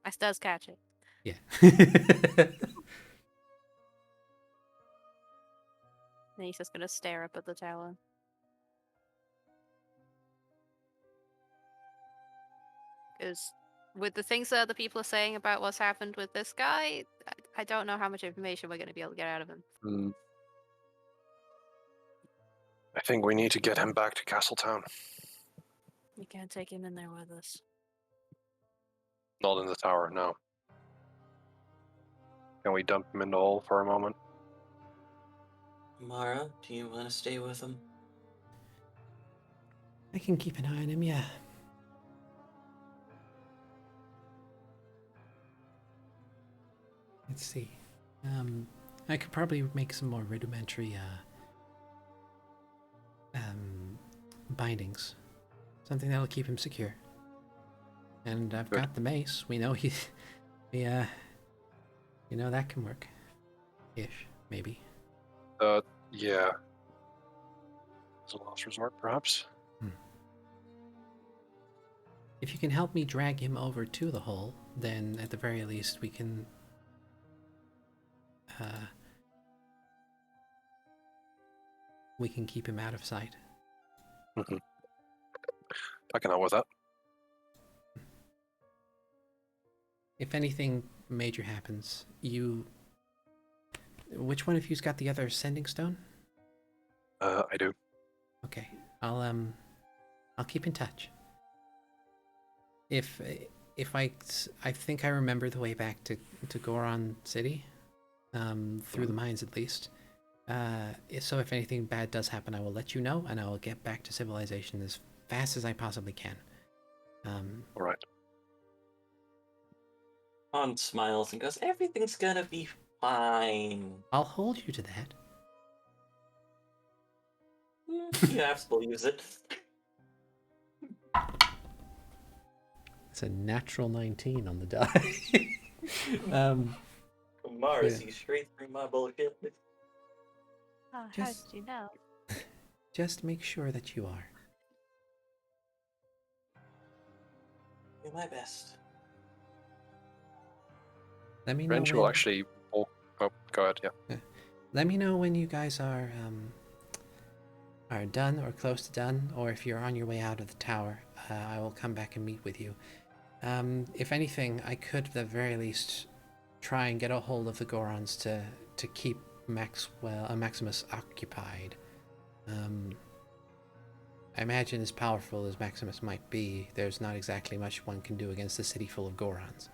[SPEAKER 3] I does catch it.
[SPEAKER 1] Yeah.
[SPEAKER 3] And he's just gonna stare up at the tower. Because with the things that other people are saying about what's happened with this guy, I don't know how much information we're going to be able to get out of him.
[SPEAKER 2] I think we need to get him back to Castletown.
[SPEAKER 3] We can't take him in there with us.
[SPEAKER 2] Not in the tower, no. Can we dump him in the hole for a moment?
[SPEAKER 5] Mara, do you want to stay with him?
[SPEAKER 1] I can keep an eye on him, yeah. Let's see. I could probably make some more rudimentary bindings. Something that'll keep him secure. And I've got the mace. We know you know that can work. Ish, maybe.
[SPEAKER 2] Yeah. As a last resort, perhaps?
[SPEAKER 1] If you can help me drag him over to the hole, then at the very least we can keep him out of sight.
[SPEAKER 2] Mm-hmm. I can help with that.
[SPEAKER 1] If anything major happens, which one of you's got the other sending stone?
[SPEAKER 2] I do.
[SPEAKER 1] Okay, I'll keep in touch. If I think I remember the way back to Goron City, through the mines at least. So if anything bad does happen, I will let you know, and I will get back to civilization as fast as I possibly can.
[SPEAKER 2] All right.
[SPEAKER 5] Han smiles and goes, everything's gonna be fine.
[SPEAKER 1] I'll hold you to that.
[SPEAKER 5] He half believes it.
[SPEAKER 1] It's a natural 19 on the die.
[SPEAKER 5] Mara
[SPEAKER 1] Yeah.
[SPEAKER 5] sees straight through my bullshit.
[SPEAKER 3] Oh, how did
[SPEAKER 1] Just-
[SPEAKER 3] you know?
[SPEAKER 1] Just make sure that you are.
[SPEAKER 5] Do my best.
[SPEAKER 1] Let me know
[SPEAKER 2] Renji
[SPEAKER 1] when.
[SPEAKER 2] will actually walk. Oh, go ahead. Yeah.
[SPEAKER 1] Let me know when you guys are done or close to done, or if you're on your way out of the tower. I will come back and meet with you. If anything, I could at the very least try and get a hold of the Gorons to keep Maximus occupied. I imagine as powerful as Maximus might be, there's not exactly much one can do against a city full of Gorons.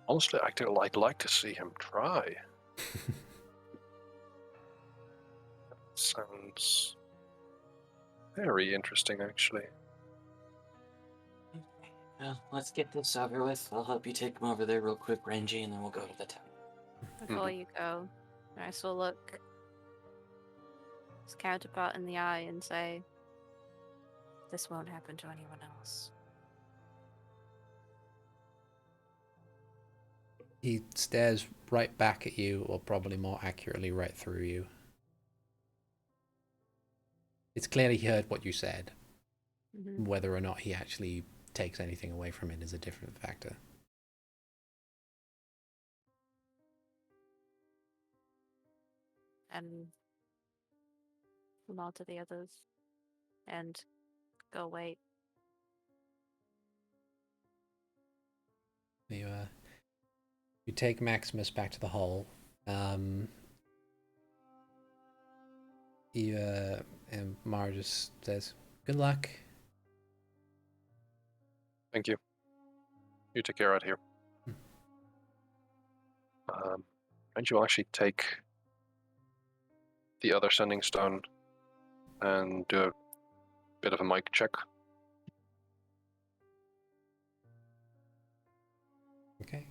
[SPEAKER 2] Honestly, I'd like to see him try. Sounds very interesting, actually.
[SPEAKER 5] Well, let's get this over with. I'll help you take him over there real quick, Renji, and then we'll go to the town.
[SPEAKER 3] Before you go, Nurse will look his counterpart in the eye and say, "This won't happen to anyone else."
[SPEAKER 1] He stares right back at you, or probably more accurately, right through you. It's clear he heard what you said.
[SPEAKER 3] Mhm.
[SPEAKER 1] Whether or not he actually takes anything away from it is a different factor.
[SPEAKER 3] And nod to the others and go wait.
[SPEAKER 1] You take Maximus back to the hole. And Mara just says, "Good luck."
[SPEAKER 2] Thank you. You take care out here. Renji will actually take the other sending stone and do a bit of a mic check.
[SPEAKER 1] Okay,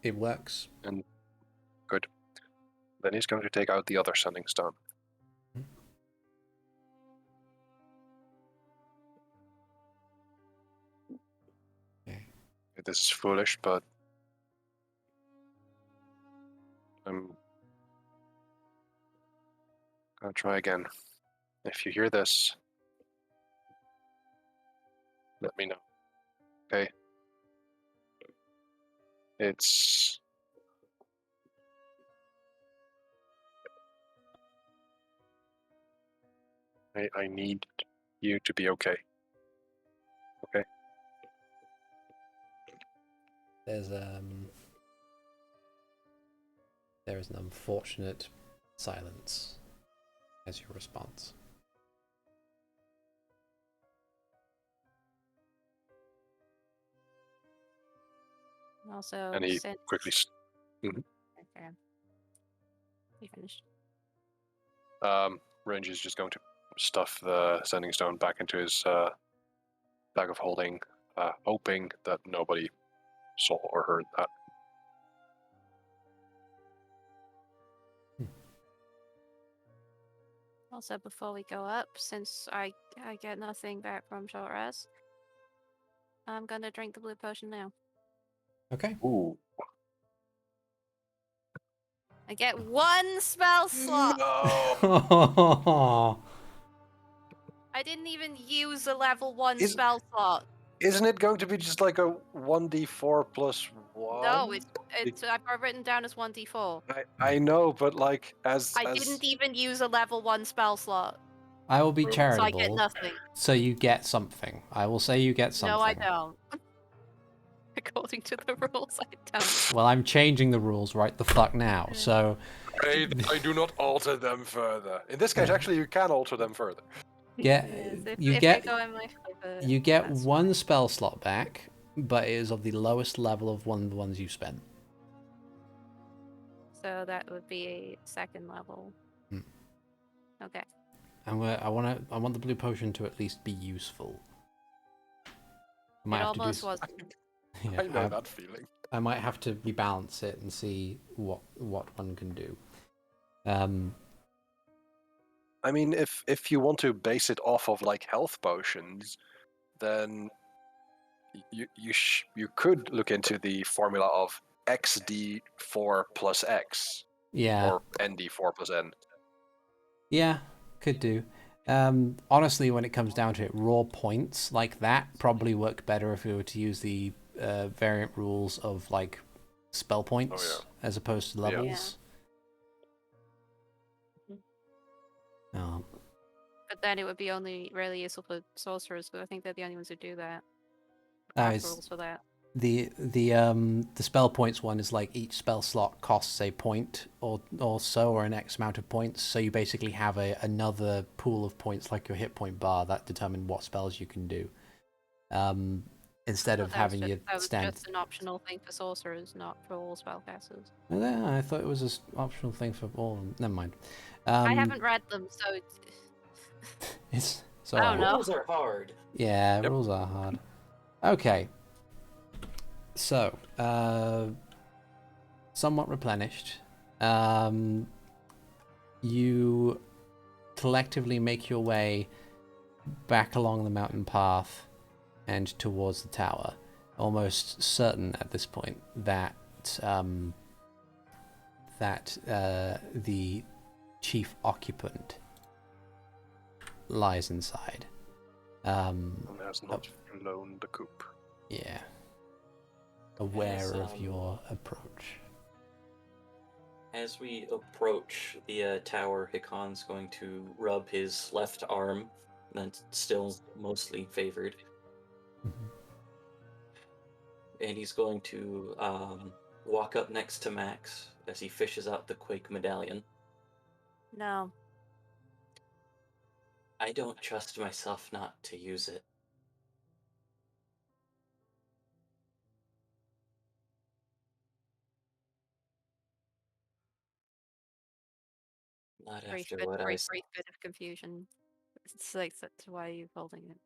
[SPEAKER 1] it works.
[SPEAKER 2] And good. Then he's going to take out the other sending stone.
[SPEAKER 1] Okay.
[SPEAKER 2] This is foolish, but I'm gonna try again. If you hear this, let me know. Okay? It's... I need you to be okay. Okay?
[SPEAKER 1] There is an unfortunate silence as your response.
[SPEAKER 3] Also,
[SPEAKER 2] And he
[SPEAKER 3] since...
[SPEAKER 2] quickly...
[SPEAKER 3] Okay. You finished?
[SPEAKER 2] Renji's just going to stuff the sending stone back into his bag of holding, hoping that nobody saw or heard that.
[SPEAKER 3] Also, before we go up, since I get nothing back from short rest, I'm gonna drink the blue potion now.
[SPEAKER 1] Okay.
[SPEAKER 2] Ooh.
[SPEAKER 3] I get one spell slot!
[SPEAKER 2] No!
[SPEAKER 3] I didn't even use a level 1
[SPEAKER 2] Is-
[SPEAKER 3] spell slot.
[SPEAKER 2] Isn't it going to be just like a 1d4 plus 1?
[SPEAKER 3] No, it's I've got it written down as 1d4.
[SPEAKER 2] I know, but like as
[SPEAKER 3] I didn't even use a level 1 spell slot,
[SPEAKER 1] I will be
[SPEAKER 3] so I
[SPEAKER 1] charitable,
[SPEAKER 3] get nothing.
[SPEAKER 1] so you get something. I will say you get something.
[SPEAKER 3] No, I don't. According to the rules, I don't.
[SPEAKER 1] Well, I'm changing the rules right the fuck now, so...
[SPEAKER 2] I do not alter them further. In this case, actually, you can alter them further.
[SPEAKER 1] Get,
[SPEAKER 3] Yes,
[SPEAKER 1] you
[SPEAKER 3] if
[SPEAKER 1] get
[SPEAKER 3] they go in my favor,
[SPEAKER 1] you get
[SPEAKER 3] that's
[SPEAKER 1] one spell slot back, but it is of the lowest level of one of the ones you spent.
[SPEAKER 3] So that would be a second level.
[SPEAKER 1] Hmm.
[SPEAKER 3] Okay.
[SPEAKER 1] I want the blue potion to at least be useful. I might
[SPEAKER 3] It
[SPEAKER 1] have to
[SPEAKER 3] almost
[SPEAKER 1] do.
[SPEAKER 3] wasn't.
[SPEAKER 1] Yeah,
[SPEAKER 2] I know that feeling.
[SPEAKER 1] I might have to rebalance it and see what one can do.
[SPEAKER 2] I mean, if you want to base it off of like health potions, then you could look into the formula of XD4 plus X
[SPEAKER 1] Yeah.
[SPEAKER 2] or ND4 plus N.
[SPEAKER 1] Yeah, could do. Honestly, when it comes down to it, raw points like that probably work better if we were to use the variant rules of like spell points as opposed to levels. Um,
[SPEAKER 3] But then it would be only really useful for sorcerers, because I think they're the only ones who do that.
[SPEAKER 1] No,
[SPEAKER 3] Have rules for that.
[SPEAKER 1] the spell points one is like each spell slot costs a point or so, or an X amount of points. So you basically have another pool of points like your hit point bar that determine what spells you can do. Instead of having your
[SPEAKER 3] that was
[SPEAKER 1] stand.
[SPEAKER 3] just an optional thing for sorcerers, not for all spellcasters.
[SPEAKER 1] Yeah, I thought it was an optional thing for all. Never mind.
[SPEAKER 3] I haven't read them, so
[SPEAKER 1] It's
[SPEAKER 3] I don't know.
[SPEAKER 5] Rules are hard.
[SPEAKER 1] Yeah, rules are hard. Okay. So, somewhat replenished. You collectively make your way back along the mountain path and towards the tower, almost certain at this point that the chief occupant lies inside.
[SPEAKER 2] And has not flown the coop.
[SPEAKER 1] Yeah. Aware
[SPEAKER 5] As,
[SPEAKER 1] of your approach.
[SPEAKER 5] As we approach the tower, Hikan's going to rub his left arm, that's still mostly favored, and he's going to walk up next to Max as he fishes out the Quake medallion.
[SPEAKER 3] No.
[SPEAKER 5] I don't trust myself not to use it. Not
[SPEAKER 3] Brief
[SPEAKER 5] after what I saw.
[SPEAKER 3] bit of confusion. It's like, that's why you're holding it.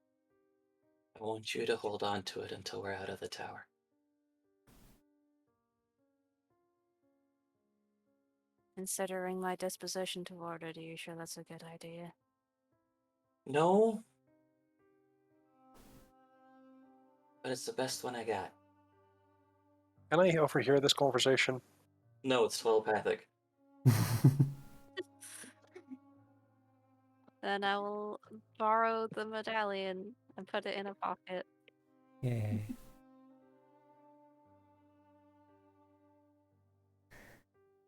[SPEAKER 5] I want you to hold on to it until we're out of the tower.
[SPEAKER 3] Considering my disposition toward it, are you sure that's a good idea?
[SPEAKER 5] No. But it's the best one I got.
[SPEAKER 2] Can I overhear this conversation?
[SPEAKER 5] No, it's telepathic.
[SPEAKER 3] Then I will borrow the medallion and put it in a pocket.
[SPEAKER 1] Yay.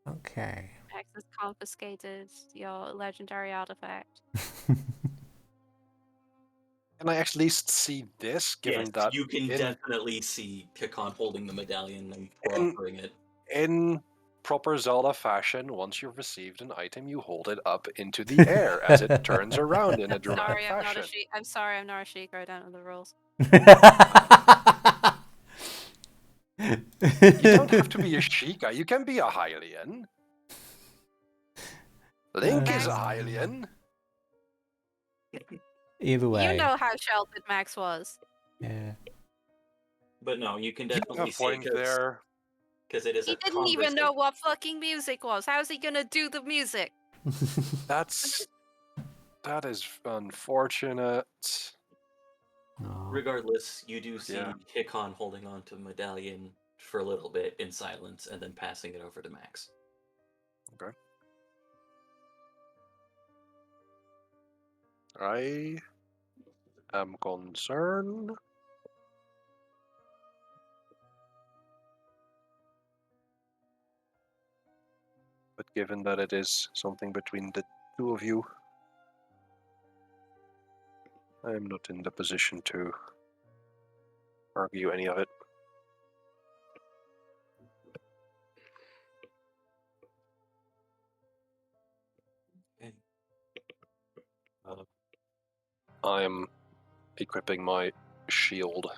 [SPEAKER 1] Okay.
[SPEAKER 3] Max has confiscated your legendary artifact.
[SPEAKER 2] Can I at least see this, given
[SPEAKER 5] Yes,
[SPEAKER 2] that
[SPEAKER 5] you can definitely see Hikan holding the medallion and offering it.
[SPEAKER 2] in proper Zelda fashion, once you've received an item, you hold it up into the air as it turns around in a dramatic fashion.
[SPEAKER 3] I'm sorry, I'm not a sheik. I don't know the rules.
[SPEAKER 2] You don't have to be a Sheikah, you can be a Hylian. Link is a Hylian.
[SPEAKER 1] Either way.
[SPEAKER 3] You know how sheltered Max was.
[SPEAKER 1] Yeah.
[SPEAKER 5] But no, you can
[SPEAKER 2] You
[SPEAKER 5] definitely
[SPEAKER 2] have a
[SPEAKER 5] see
[SPEAKER 2] point there.
[SPEAKER 5] because it is
[SPEAKER 3] He
[SPEAKER 5] a
[SPEAKER 3] didn't even know what fucking music was. How's he gonna do the music?
[SPEAKER 2] That is unfortunate.
[SPEAKER 1] Aw.
[SPEAKER 5] Regardless, you do see
[SPEAKER 2] Yeah.
[SPEAKER 5] Hikan holding on to the medallion for a little bit in silence and then passing it over to Max.
[SPEAKER 2] Okay. I am concerned. But given that it is something between the two of you, I am not in the position to argue any of it. I am equipping my shield.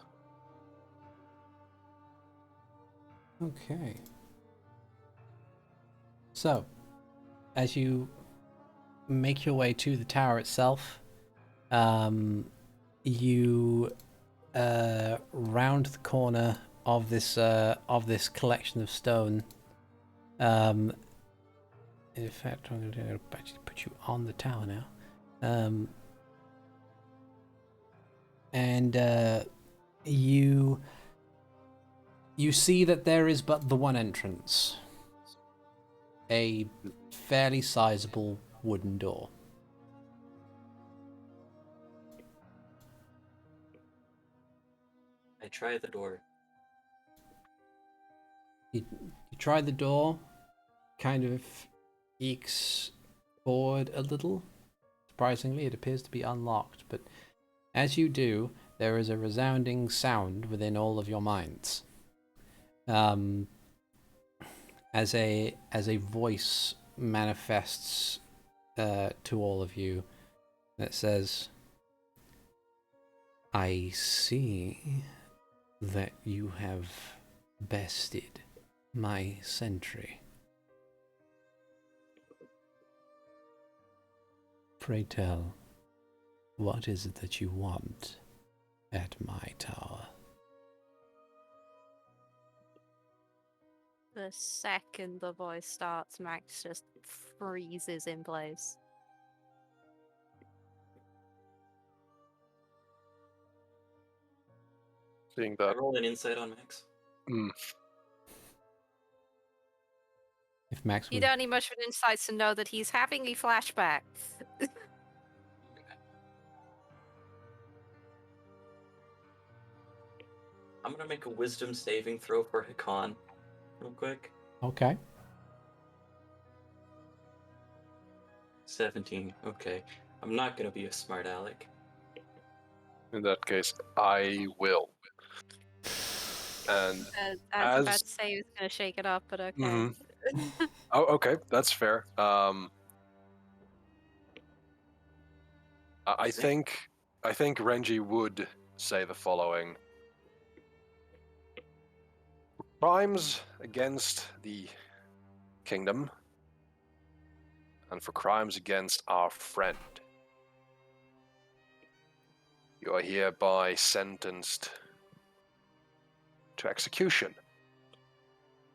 [SPEAKER 1] Okay. So, as you make your way to the tower itself, you round the corner of this collection of stone. In fact, I'm going to actually put you on the tower now. And you see that there is but the one entrance. A fairly sizable wooden door.
[SPEAKER 5] I try the door.
[SPEAKER 1] You try the door, kind of ekes forward a little. Surprisingly, it appears to be unlocked, but as you do, there is a resounding sound within all of your minds. As a voice manifests to all of you that says, I see that you have bested my sentry. Pray tell, what is it that you want at my tower?
[SPEAKER 3] The second the voice starts, Max just freezes in place.
[SPEAKER 2] Seeing
[SPEAKER 5] I
[SPEAKER 2] that.
[SPEAKER 5] roll an insight on Max.
[SPEAKER 1] If Max
[SPEAKER 3] You
[SPEAKER 1] would...
[SPEAKER 3] don't need much of an insight to know that he's having a flashback.
[SPEAKER 5] I'm gonna make a wisdom saving throw for Hikan, real quick.
[SPEAKER 1] Okay.
[SPEAKER 5] 17. Okay. I'm not gonna be a smart aleck.
[SPEAKER 2] In that case, I will. And
[SPEAKER 3] I was about to say he was going to shake it up, but okay.
[SPEAKER 2] Mhm. Oh, okay, that's fair. I think Renji would say the following: crimes against the kingdom, and for crimes against our friend, you are hereby sentenced to execution.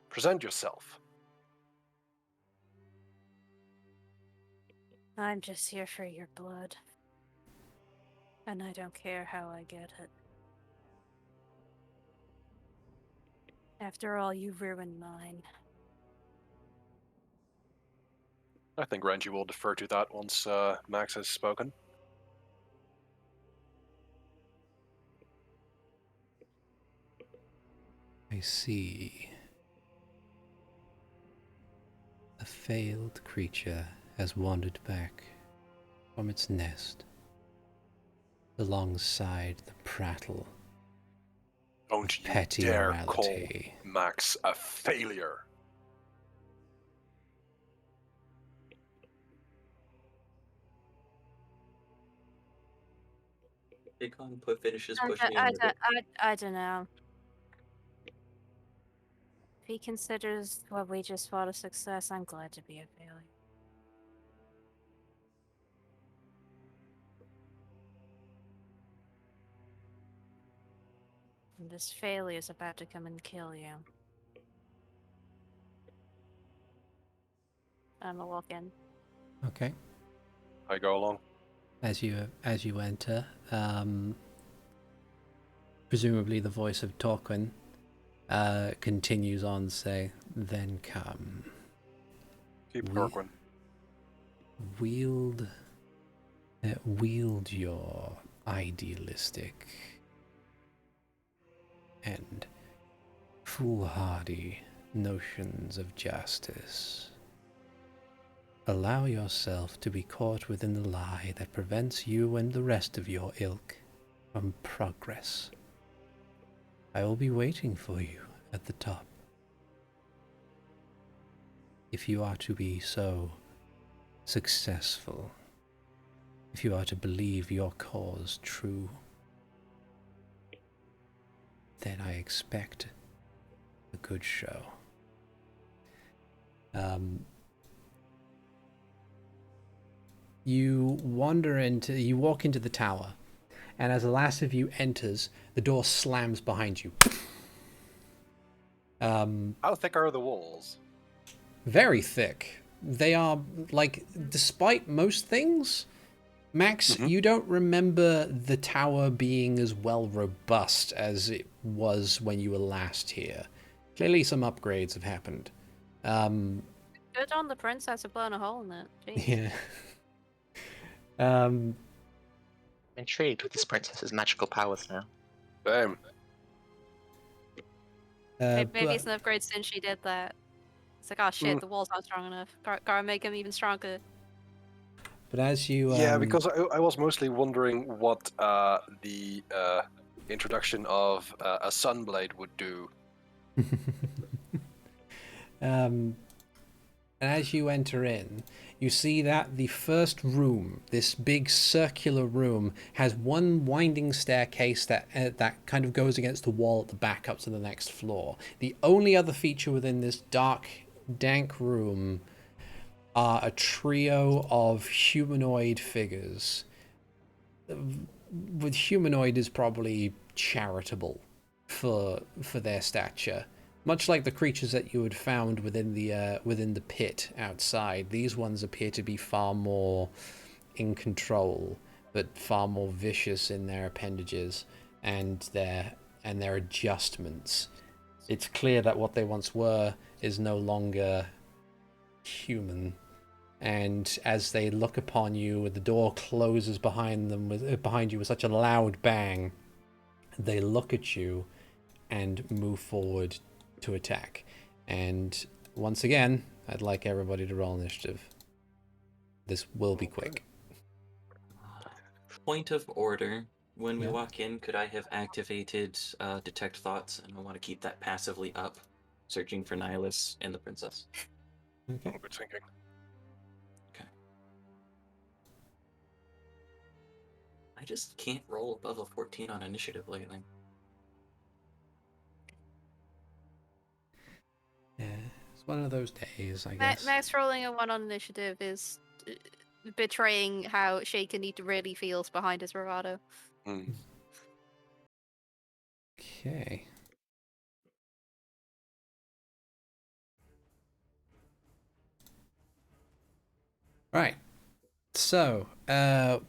[SPEAKER 2] Present yourself.
[SPEAKER 3] I'm just here for your blood. And I don't care how I get it. After all, you ruined mine.
[SPEAKER 2] I think Renji will defer to that once Max has spoken.
[SPEAKER 1] I see. A failed creature has wandered back from its nest alongside the prattle
[SPEAKER 2] Don't you
[SPEAKER 1] petty
[SPEAKER 2] dare call
[SPEAKER 1] morality.
[SPEAKER 2] Max a failure.
[SPEAKER 5] Hikan finishes
[SPEAKER 3] I
[SPEAKER 5] pushing
[SPEAKER 3] don't,
[SPEAKER 5] him a bit.
[SPEAKER 3] I don't know. If he considers what we just fought a success, I'm glad to be a failure. And this failure is about to come and kill you. I'm gonna walk in.
[SPEAKER 1] Okay.
[SPEAKER 2] I go along.
[SPEAKER 1] As you enter, presumably the voice of Torquin continues on to say, then come.
[SPEAKER 2] Keep Torquin.
[SPEAKER 1] Wield your idealistic and foolhardy notions of justice. Allow yourself to be caught within the lie that prevents you and the rest of your ilk from progress. I will be waiting for you at the top. If you are to be so successful, if you are to believe your cause true, then I expect a good show. You walk into the tower, and as the last of you enters, the door slams behind you.
[SPEAKER 2] How thick are the walls?
[SPEAKER 1] Very thick. They are, like, despite most things, Max,
[SPEAKER 2] Mhm.
[SPEAKER 1] you don't remember the tower being as well robust as it was when you were last here. Clearly some upgrades have happened.
[SPEAKER 3] Good on the princess for blowing a hole in it. Jeez.
[SPEAKER 1] Yeah. Um,
[SPEAKER 4] I'm intrigued with this princess's magical powers now.
[SPEAKER 2] Damn.
[SPEAKER 3] Maybe it's an upgrade since she did that. It's like, oh shit,
[SPEAKER 2] Mm.
[SPEAKER 3] the wall's not strong enough. Gotta make him even stronger.
[SPEAKER 1] but as you...
[SPEAKER 2] Yeah, because I was mostly wondering what the introduction of a sunblade would do.
[SPEAKER 1] And as you enter in, you see that the first room, this big circular room, has one winding staircase that kind of goes against the wall at the back up to the next floor. The only other feature within this dark, dank room are a trio of humanoid figures. With humanoid is probably charitable for their stature. Much like the creatures that you had found within the pit outside, these ones appear to be far more in control, but far more vicious in their appendages and their adjustments. It's clear that what they once were is no longer human. And as they look upon you, the door closes behind you with such a loud bang. They look at you and move forward to attack. And once again, I'd like everybody to roll initiative. This will be quick.
[SPEAKER 5] Point of order. When we
[SPEAKER 1] Yeah.
[SPEAKER 5] walk in, could I have activated Detect Thoughts? And I want to keep that passively up, searching for Nihilus and the princess.
[SPEAKER 1] Okay.
[SPEAKER 2] Good thinking.
[SPEAKER 5] I just can't roll above a 14 on initiative lately.
[SPEAKER 1] Yeah, it's one of those days, I guess.
[SPEAKER 3] Max rolling a 1 on initiative is betraying how shaken he really feels behind his bravado.
[SPEAKER 2] Mm.
[SPEAKER 1] Okay. Right. So,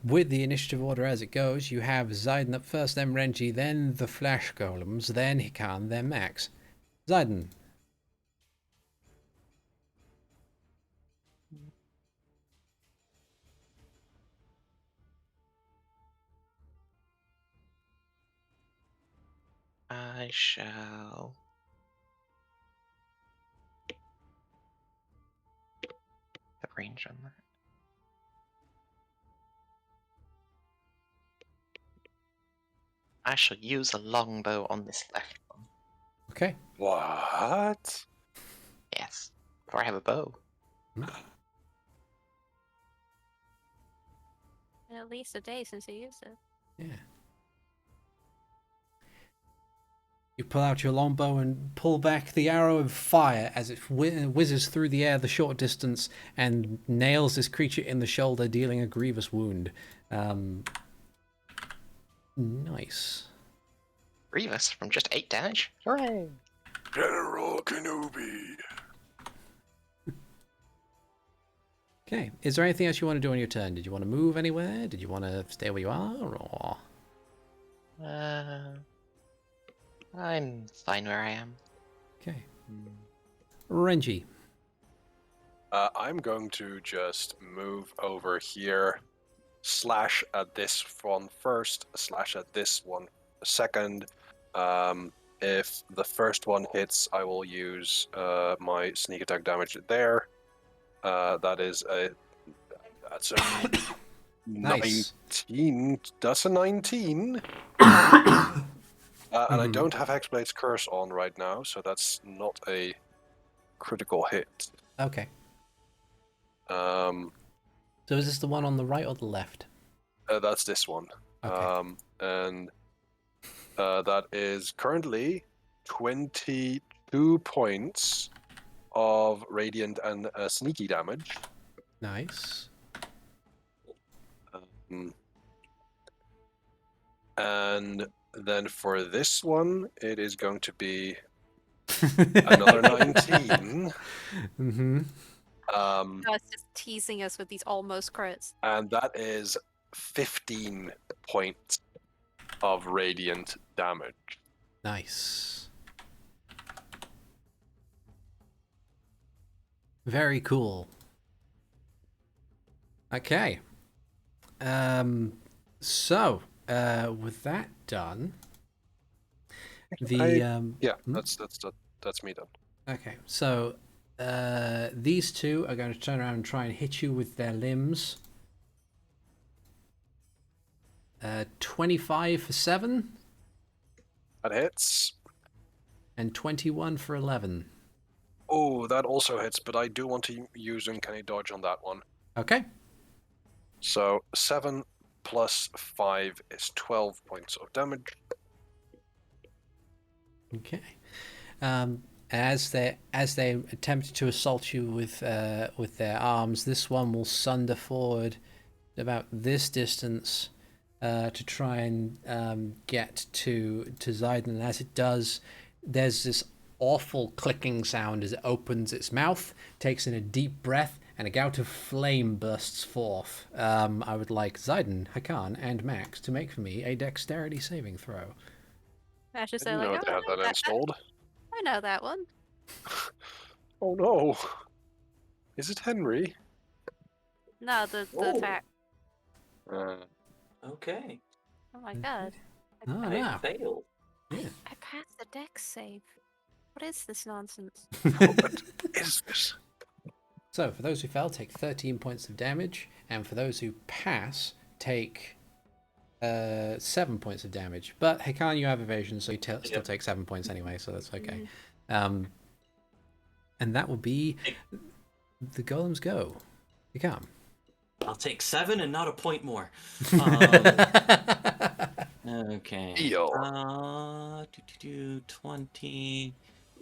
[SPEAKER 1] with the initiative order as it goes, you have Zayden up first, then Renji, then the Flash Golems, then Hikan, then Max. Zayden.
[SPEAKER 4] I shall... have range on that. I shall use a longbow on this left one.
[SPEAKER 1] Okay.
[SPEAKER 2] What?
[SPEAKER 4] Yes, for I have a bow.
[SPEAKER 3] At least a day since he used it.
[SPEAKER 1] Yeah. You pull out your longbow and pull back the arrow of fire as it whizzes through the air the short distance and nails this creature in the shoulder, dealing a grievous wound. Nice.
[SPEAKER 4] Grievous from just 8 damage? Hooray!
[SPEAKER 2] General Kenobi.
[SPEAKER 1] Okay. Is there anything else you want to do on your turn? Did you want to move anywhere? Did you want to stay where you are? Or...
[SPEAKER 4] I'm fine where I am.
[SPEAKER 1] Okay. Renji.
[SPEAKER 2] I'm going to just move over here, slash at this one first, slash at this one second. If the first one hits, I will use my sneak attack damage there. That's a
[SPEAKER 1] Nice.
[SPEAKER 2] 19. That's a 19. And I don't have Hexblade's Curse on right now, so that's not a critical hit.
[SPEAKER 1] Okay.
[SPEAKER 2] So
[SPEAKER 1] So is this the one on the right or the left?
[SPEAKER 2] that's this one.
[SPEAKER 1] Okay.
[SPEAKER 2] And that is currently 22 points of radiant and sneaky damage.
[SPEAKER 1] Nice.
[SPEAKER 2] And then for this one, it is going to be another 19.
[SPEAKER 1] Mm-hmm.
[SPEAKER 3] It's just teasing us with these almost crits.
[SPEAKER 2] And that is 15 points of radiant damage.
[SPEAKER 1] Nice. Very cool. Okay. So, with that done, the
[SPEAKER 2] Yeah, that's me done.
[SPEAKER 1] okay. So, these two are going to turn around and try and hit you with their limbs. 25 for 7
[SPEAKER 2] That hits.
[SPEAKER 1] and 21 for 11.
[SPEAKER 2] Oh, that also hits, but I do want to use Uncanny Dodge on that one.
[SPEAKER 1] Okay.
[SPEAKER 2] So 7 plus 5 is 12 points of damage.
[SPEAKER 1] Okay. As they attempt to assault you with their arms, this one will sunder forward about this distance to try and get to Zayden. And as it does, there's this awful clicking sound as it opens its mouth, takes in a deep breath, and a gout of flame bursts forth. I would like Zayden, Hikan, and Max to make for me a dexterity saving throw.
[SPEAKER 3] I should
[SPEAKER 2] I
[SPEAKER 3] say
[SPEAKER 2] didn't
[SPEAKER 3] like,
[SPEAKER 2] know they had that installed.
[SPEAKER 3] I know that one.
[SPEAKER 2] Oh no. Is it Henry?
[SPEAKER 3] No, the
[SPEAKER 5] Oh.
[SPEAKER 3] attack.
[SPEAKER 5] Okay.
[SPEAKER 3] Oh my god.
[SPEAKER 1] Oh,
[SPEAKER 5] I
[SPEAKER 1] no.
[SPEAKER 5] failed.
[SPEAKER 1] Yeah.
[SPEAKER 3] I passed the dex save. What is this nonsense?
[SPEAKER 2] What is this?
[SPEAKER 1] So, for those who fail, take 13 points of damage, and for those who pass, take 7 points of damage. But Hikan, you have evasion, so you still take 7 points anyway, so that's okay. And that will be the golems go. Hikan.
[SPEAKER 5] I'll take 7 and not a point more. Okay.
[SPEAKER 2] Deal.
[SPEAKER 5] 20,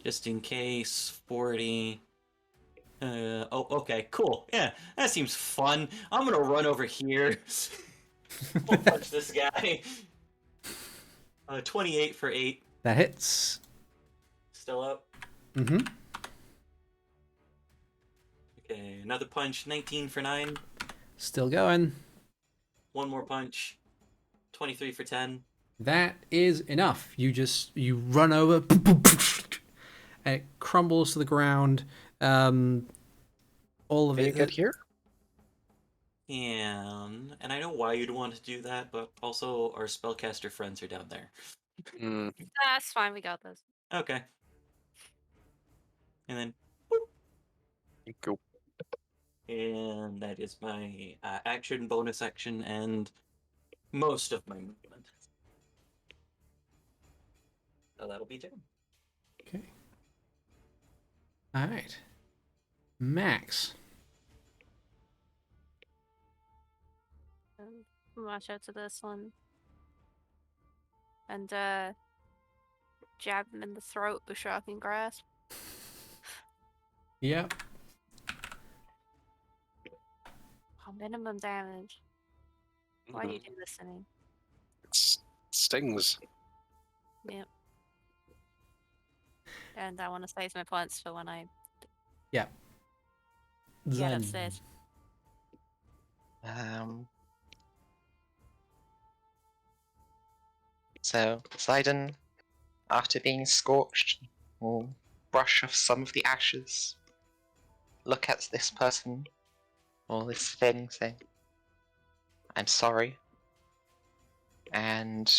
[SPEAKER 5] just in case, 40. Oh, okay, cool. Yeah, that seems fun. I'm gonna run over here. We'll punch this guy. 28 for 8.
[SPEAKER 1] That hits.
[SPEAKER 5] Still up.
[SPEAKER 1] Mm-hmm.
[SPEAKER 5] Okay, another punch. 19 for 9.
[SPEAKER 1] Still going.
[SPEAKER 5] One more punch. 23 for 10.
[SPEAKER 1] That is enough. You run over, and it crumbles to the ground. All of
[SPEAKER 2] Can
[SPEAKER 1] it.
[SPEAKER 2] you get here?
[SPEAKER 5] And I know why you'd want to do that, but also our spellcaster friends are down there.
[SPEAKER 3] That's fine, we got this.
[SPEAKER 5] Okay. And then,
[SPEAKER 2] Go.
[SPEAKER 5] and that is my action, bonus action, and most of my movement. So that'll be 2.
[SPEAKER 1] Okay. All right. Max.
[SPEAKER 3] Watch out to this one. And jab him in the throat with shocking grasp.
[SPEAKER 1] Yep.
[SPEAKER 3] Oh, minimum damage. Why are you listening?
[SPEAKER 2] It stings.
[SPEAKER 3] Yep. And I want to save my points for when I
[SPEAKER 1] Yep.
[SPEAKER 3] get upstairs.
[SPEAKER 4] So Poseidon, after being scorched, will brush off some of the ashes, look at this person, or this thing, say, I'm sorry. And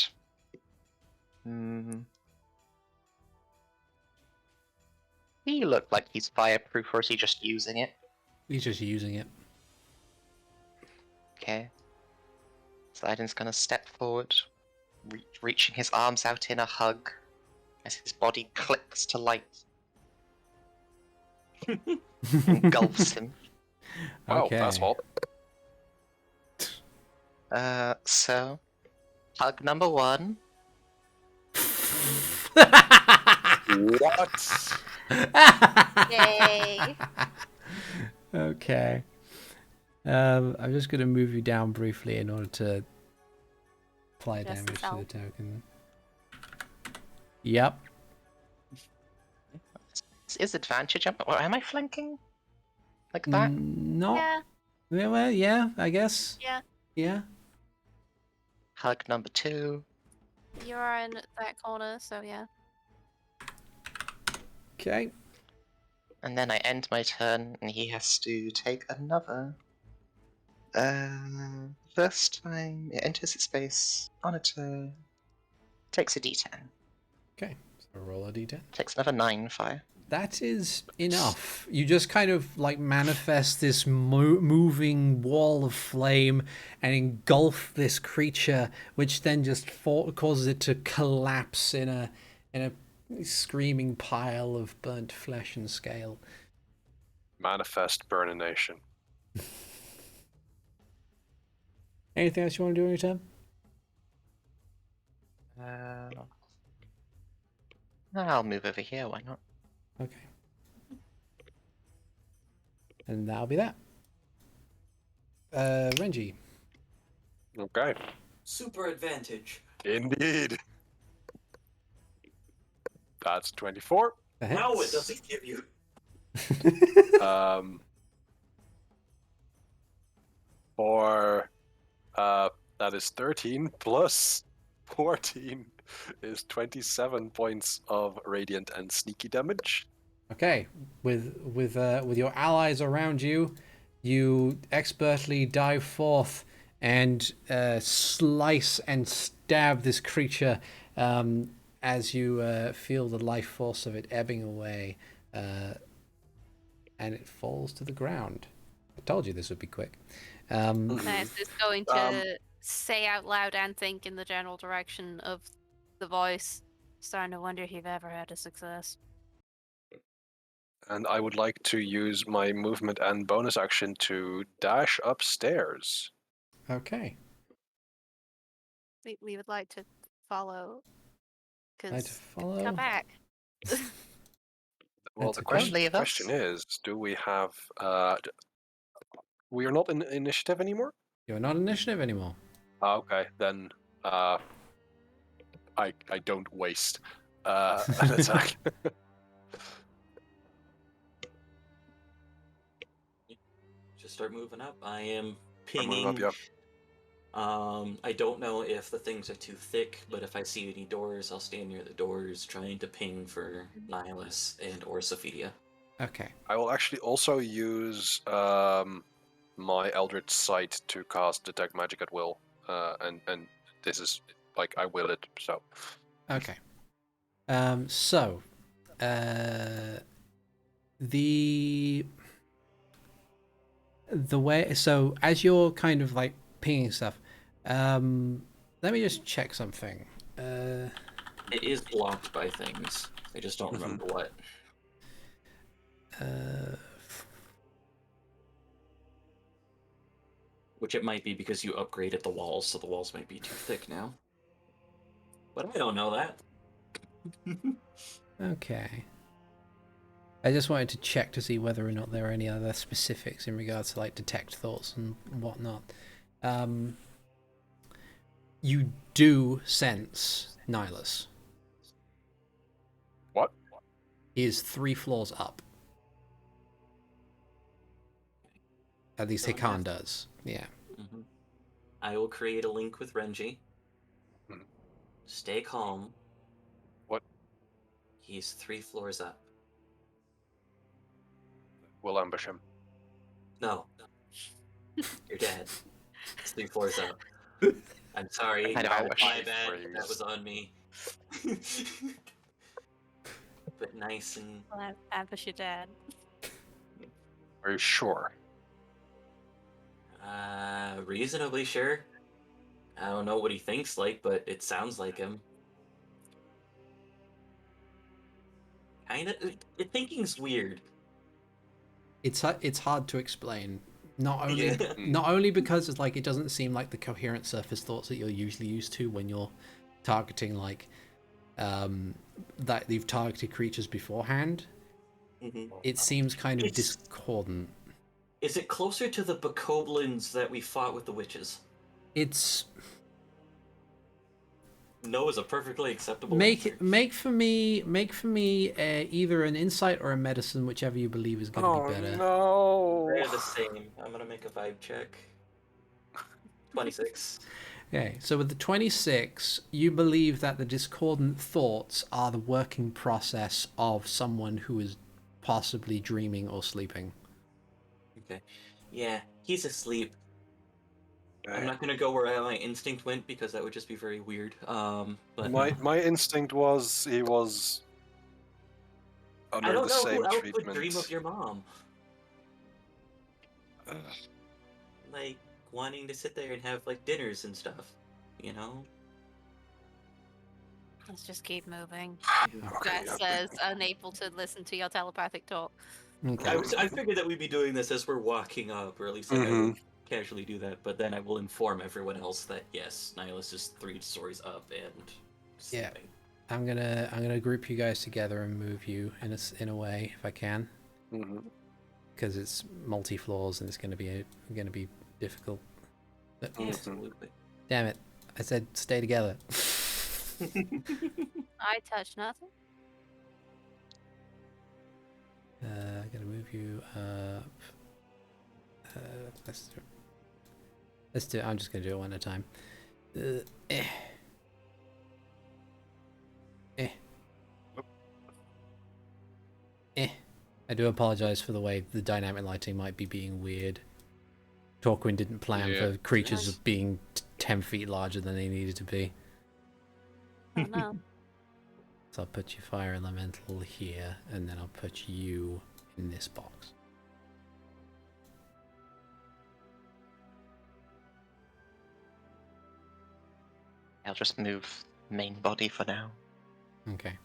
[SPEAKER 4] he look like he's fireproof, or is he just using it?
[SPEAKER 1] He's just using it.
[SPEAKER 4] Okay. Poseidon's gonna step forward, reaching his arms out in a hug as his body clicks to light. Engulfs him.
[SPEAKER 2] Wow,
[SPEAKER 1] Okay.
[SPEAKER 2] that's hot.
[SPEAKER 4] So, hug number 1.
[SPEAKER 2] What?
[SPEAKER 3] Yay!
[SPEAKER 1] Okay. I'm just going to move you down briefly in order to apply
[SPEAKER 3] Just
[SPEAKER 1] damage to
[SPEAKER 3] help.
[SPEAKER 1] the token. Yep.
[SPEAKER 4] Is advantage? Or am I flanking? Like that?
[SPEAKER 1] Not.
[SPEAKER 3] Yeah,
[SPEAKER 1] Yeah, well, yeah, I guess.
[SPEAKER 3] yeah.
[SPEAKER 1] Yeah.
[SPEAKER 4] hug number 2.
[SPEAKER 3] You're in that corner, so yeah.
[SPEAKER 1] Okay.
[SPEAKER 4] And then I end my turn, and he has to take another. First time it enters its space on a turn, takes a d10.
[SPEAKER 1] Okay. So roll a d10.
[SPEAKER 4] Takes another 9 fire.
[SPEAKER 1] That is enough. You just kind of like manifest this moving wall of flame and engulf this creature, which then just causes it to collapse in a screaming pile of burnt flesh and scale.
[SPEAKER 2] Manifest burnination.
[SPEAKER 1] Anything else you want to do on your turn?
[SPEAKER 4] I'll move over here, why not?
[SPEAKER 1] Okay. And that'll be that. Renji.
[SPEAKER 2] Okay.
[SPEAKER 5] Super advantage.
[SPEAKER 2] Indeed. That's 24.
[SPEAKER 1] That
[SPEAKER 5] Now
[SPEAKER 1] hits.
[SPEAKER 5] it doesn't give you.
[SPEAKER 2] For that is 13 plus 14 is 27 points of radiant and sneaky damage.
[SPEAKER 1] Okay, with your allies around you, you expertly dive forth and slice and stab this creature as you feel the life force of it ebbing away, and it falls to the ground. I told you this would be quick.
[SPEAKER 3] Ness is going to say out loud and think in the general direction of the voice. Starting to wonder if you've ever had a success.
[SPEAKER 2] And I would like to use my movement and bonus action to dash upstairs.
[SPEAKER 1] Okay.
[SPEAKER 3] We would like to follow.
[SPEAKER 1] Like to
[SPEAKER 3] Because
[SPEAKER 1] follow?
[SPEAKER 3] come back.
[SPEAKER 2] Well,
[SPEAKER 1] That's
[SPEAKER 2] the
[SPEAKER 1] okay.
[SPEAKER 2] question is, do we have... we are not in initiative anymore?
[SPEAKER 1] You're not initiative anymore.
[SPEAKER 2] Okay, then I don't waste an attack.
[SPEAKER 5] Just start moving up. I am
[SPEAKER 2] Move
[SPEAKER 5] pinging.
[SPEAKER 2] up, yeah.
[SPEAKER 5] I don't know if the things are too thick, but if I see any doors, I'll stand near the doors trying to ping for Nihilus and or Sophia.
[SPEAKER 1] Okay.
[SPEAKER 2] I will actually also use my Eldritch Sight to cast Detect Magic at will. And this is, like, I will it, so...
[SPEAKER 1] Okay. The way, so as you're kind of like pinging stuff, let me just check something.
[SPEAKER 5] It is blocked by things. I just don't remember what. Which it might be because you upgraded the walls, so the walls might be too thick now. But I don't know that.
[SPEAKER 1] Okay. I just wanted to check to see whether or not there are any other specifics in regards to like detect thoughts and whatnot. You do sense Nihilus.
[SPEAKER 2] What?
[SPEAKER 1] He is 3 floors up. At least
[SPEAKER 5] Don't
[SPEAKER 1] Hikan
[SPEAKER 5] have-
[SPEAKER 1] does. Yeah.
[SPEAKER 5] Mm-hmm. I will create a link with Renji.
[SPEAKER 2] Hmm.
[SPEAKER 5] Stay calm.
[SPEAKER 2] What?
[SPEAKER 5] He's 3 floors up.
[SPEAKER 2] We'll ambush him.
[SPEAKER 5] No. You're dead. It's 3 floors up. I'm sorry.
[SPEAKER 4] Kind of
[SPEAKER 5] My
[SPEAKER 4] ambush.
[SPEAKER 5] bad.
[SPEAKER 2] Phrase.
[SPEAKER 5] That was on me. But nice and...
[SPEAKER 3] Well, ambush your dad.
[SPEAKER 2] Are you sure?
[SPEAKER 5] Reasonably sure. I don't know what he thinks like, but it sounds like him. Kinda. Thinking's weird.
[SPEAKER 1] It's hard to explain. Not
[SPEAKER 5] Yeah.
[SPEAKER 1] only because it's like it doesn't seem like the coherent surface thoughts that you're usually used to when you're targeting like that you've targeted creatures beforehand.
[SPEAKER 5] Mhm.
[SPEAKER 1] It seems kind of
[SPEAKER 5] It's-
[SPEAKER 1] discordant.
[SPEAKER 5] Is it closer to the bokoblins that we fought with the witches?
[SPEAKER 1] It's
[SPEAKER 5] No is a perfectly acceptable
[SPEAKER 1] make
[SPEAKER 5] answer.
[SPEAKER 1] for me either an insight or a medicine, whichever you believe is going to be better.
[SPEAKER 2] No!
[SPEAKER 5] They're the same. I'm gonna make a vibe check. 26.
[SPEAKER 1] Okay, so with the 26, you believe that the discordant thoughts are the working process of someone who is possibly dreaming or sleeping.
[SPEAKER 5] Okay. Yeah, he's asleep. I'm
[SPEAKER 2] Okay.
[SPEAKER 5] not gonna go where my instinct went because that would just be very weird. But
[SPEAKER 2] My instinct was he was
[SPEAKER 5] I
[SPEAKER 2] under
[SPEAKER 5] don't
[SPEAKER 2] the
[SPEAKER 5] know
[SPEAKER 2] same
[SPEAKER 5] who else
[SPEAKER 2] treatment.
[SPEAKER 5] would dream of your mom.
[SPEAKER 2] Ugh.
[SPEAKER 5] Like wanting to sit there and have like dinners and stuff, you know?
[SPEAKER 3] Let's just keep moving.
[SPEAKER 2] Okay,
[SPEAKER 3] Jet
[SPEAKER 2] I've
[SPEAKER 3] says, unable to listen to your telepathic talk.
[SPEAKER 1] Okay.
[SPEAKER 5] I figured that we'd be doing this as we're walking up, or at least like I would casually do that. But then I will inform everyone else that yes, Nihilus is 3 stories up and
[SPEAKER 1] Yeah.
[SPEAKER 5] sleeping.
[SPEAKER 1] I'm gonna group you guys together and move you in a way if I can, because it's multi floors and it's gonna be difficult. But,
[SPEAKER 5] Absolutely.
[SPEAKER 1] damn it! I said stay together.
[SPEAKER 3] I touch nothing.
[SPEAKER 1] I'm gonna move you up. Let's do it. I'm just gonna do it one at a time. Eh. I do apologize for the way the dynamic lighting might be being weird. Torquin didn't plan for creatures of being 10 feet larger than they needed to be.
[SPEAKER 3] Oh no.
[SPEAKER 1] So I'll put your fire elemental here, and then I'll put you in this box.
[SPEAKER 4] I'll just move main body for now.
[SPEAKER 1] Okay.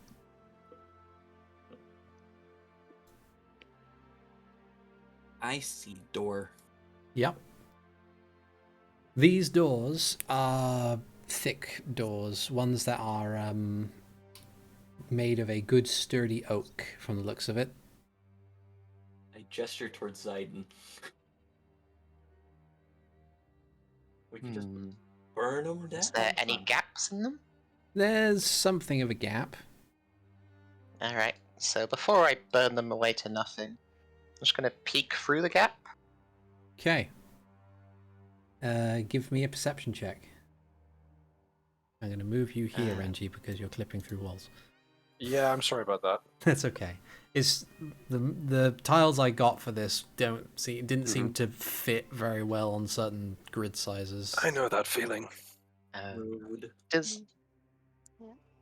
[SPEAKER 5] I see door.
[SPEAKER 1] Yep. These doors are thick doors, ones that are made of a good sturdy oak from the looks of it.
[SPEAKER 5] I gesture towards Zayden. We can just burn them down.
[SPEAKER 4] Is there any gaps in them?
[SPEAKER 1] There's something of a gap.
[SPEAKER 4] Alright, so before I burn them away to nothing, I'm just gonna peek through the gap.
[SPEAKER 1] Okay. Give me a perception check. I'm going to move you here, Renji, because you're clipping through walls.
[SPEAKER 2] Yeah, I'm sorry about that.
[SPEAKER 1] That's okay. It's the tiles I got for this didn't seem to fit very well on certain grid sizes.
[SPEAKER 2] I know that feeling.
[SPEAKER 5] Rude.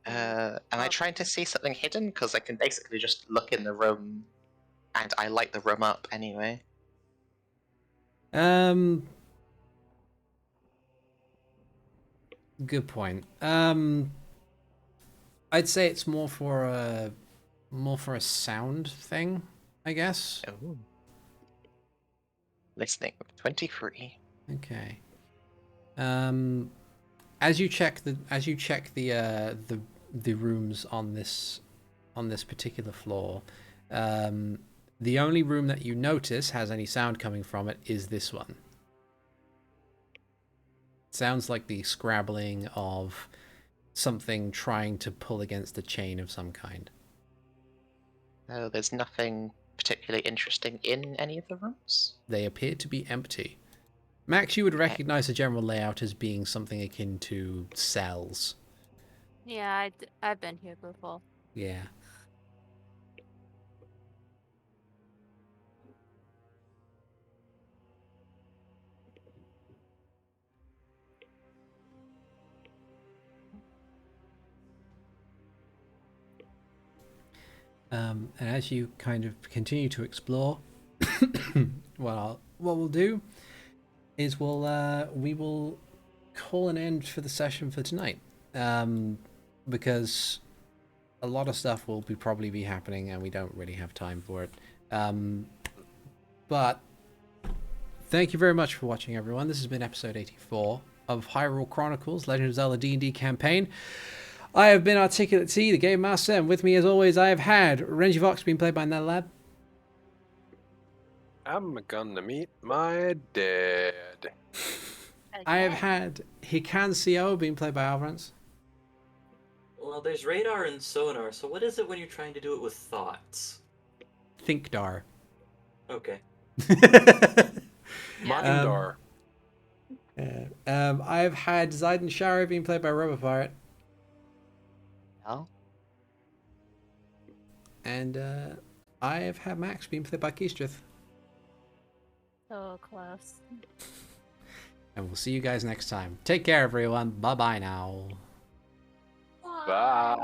[SPEAKER 4] Am I trying to see something hidden? Because I can basically just look in the room, and I light the room up anyway.
[SPEAKER 1] Good point. I'd say it's more for a sound thing, I guess.
[SPEAKER 4] Oh. Listening, 23.
[SPEAKER 1] Okay. As you check the rooms on this particular floor, the only room that you notice has any sound coming from it is this one. It sounds like the scrabbling of something trying to pull against a chain of some kind.
[SPEAKER 4] Oh, there's nothing particularly interesting in any of the rooms?
[SPEAKER 1] They appear to be empty. Max, you would recognize the general layout as being something akin to cells.
[SPEAKER 3] Yeah, I've been here before.
[SPEAKER 1] Yeah. And as you kind of continue to explore, what we'll do is we will call an end for the session for tonight, because a lot of stuff will probably be happening and we don't really have time for it. But thank you very much for watching, everyone. This has been episode 84 of Hyrule Chronicles Legend of Zelda D&D campaign. I have been Articulate T, the Game Master, and with me as always I have had Renji Vox, being played by Nelad.
[SPEAKER 2] I'm gonna meet my dad.
[SPEAKER 1] I have had Hikan Sio, being played by Alvarez.
[SPEAKER 5] Well, there's radar and sonar, so what is it when you're trying to do it with thoughts?
[SPEAKER 1] Thinkdar.
[SPEAKER 5] Okay.
[SPEAKER 2] Mindar.
[SPEAKER 1] Yeah. I've had Zayden Shari being played by Rubber Pirate.
[SPEAKER 4] Oh,
[SPEAKER 1] And I have had Max being played by Keistrith.
[SPEAKER 3] So close.
[SPEAKER 1] And we'll see you guys next time. Take care, everyone. Bye-bye now.
[SPEAKER 2] Bye.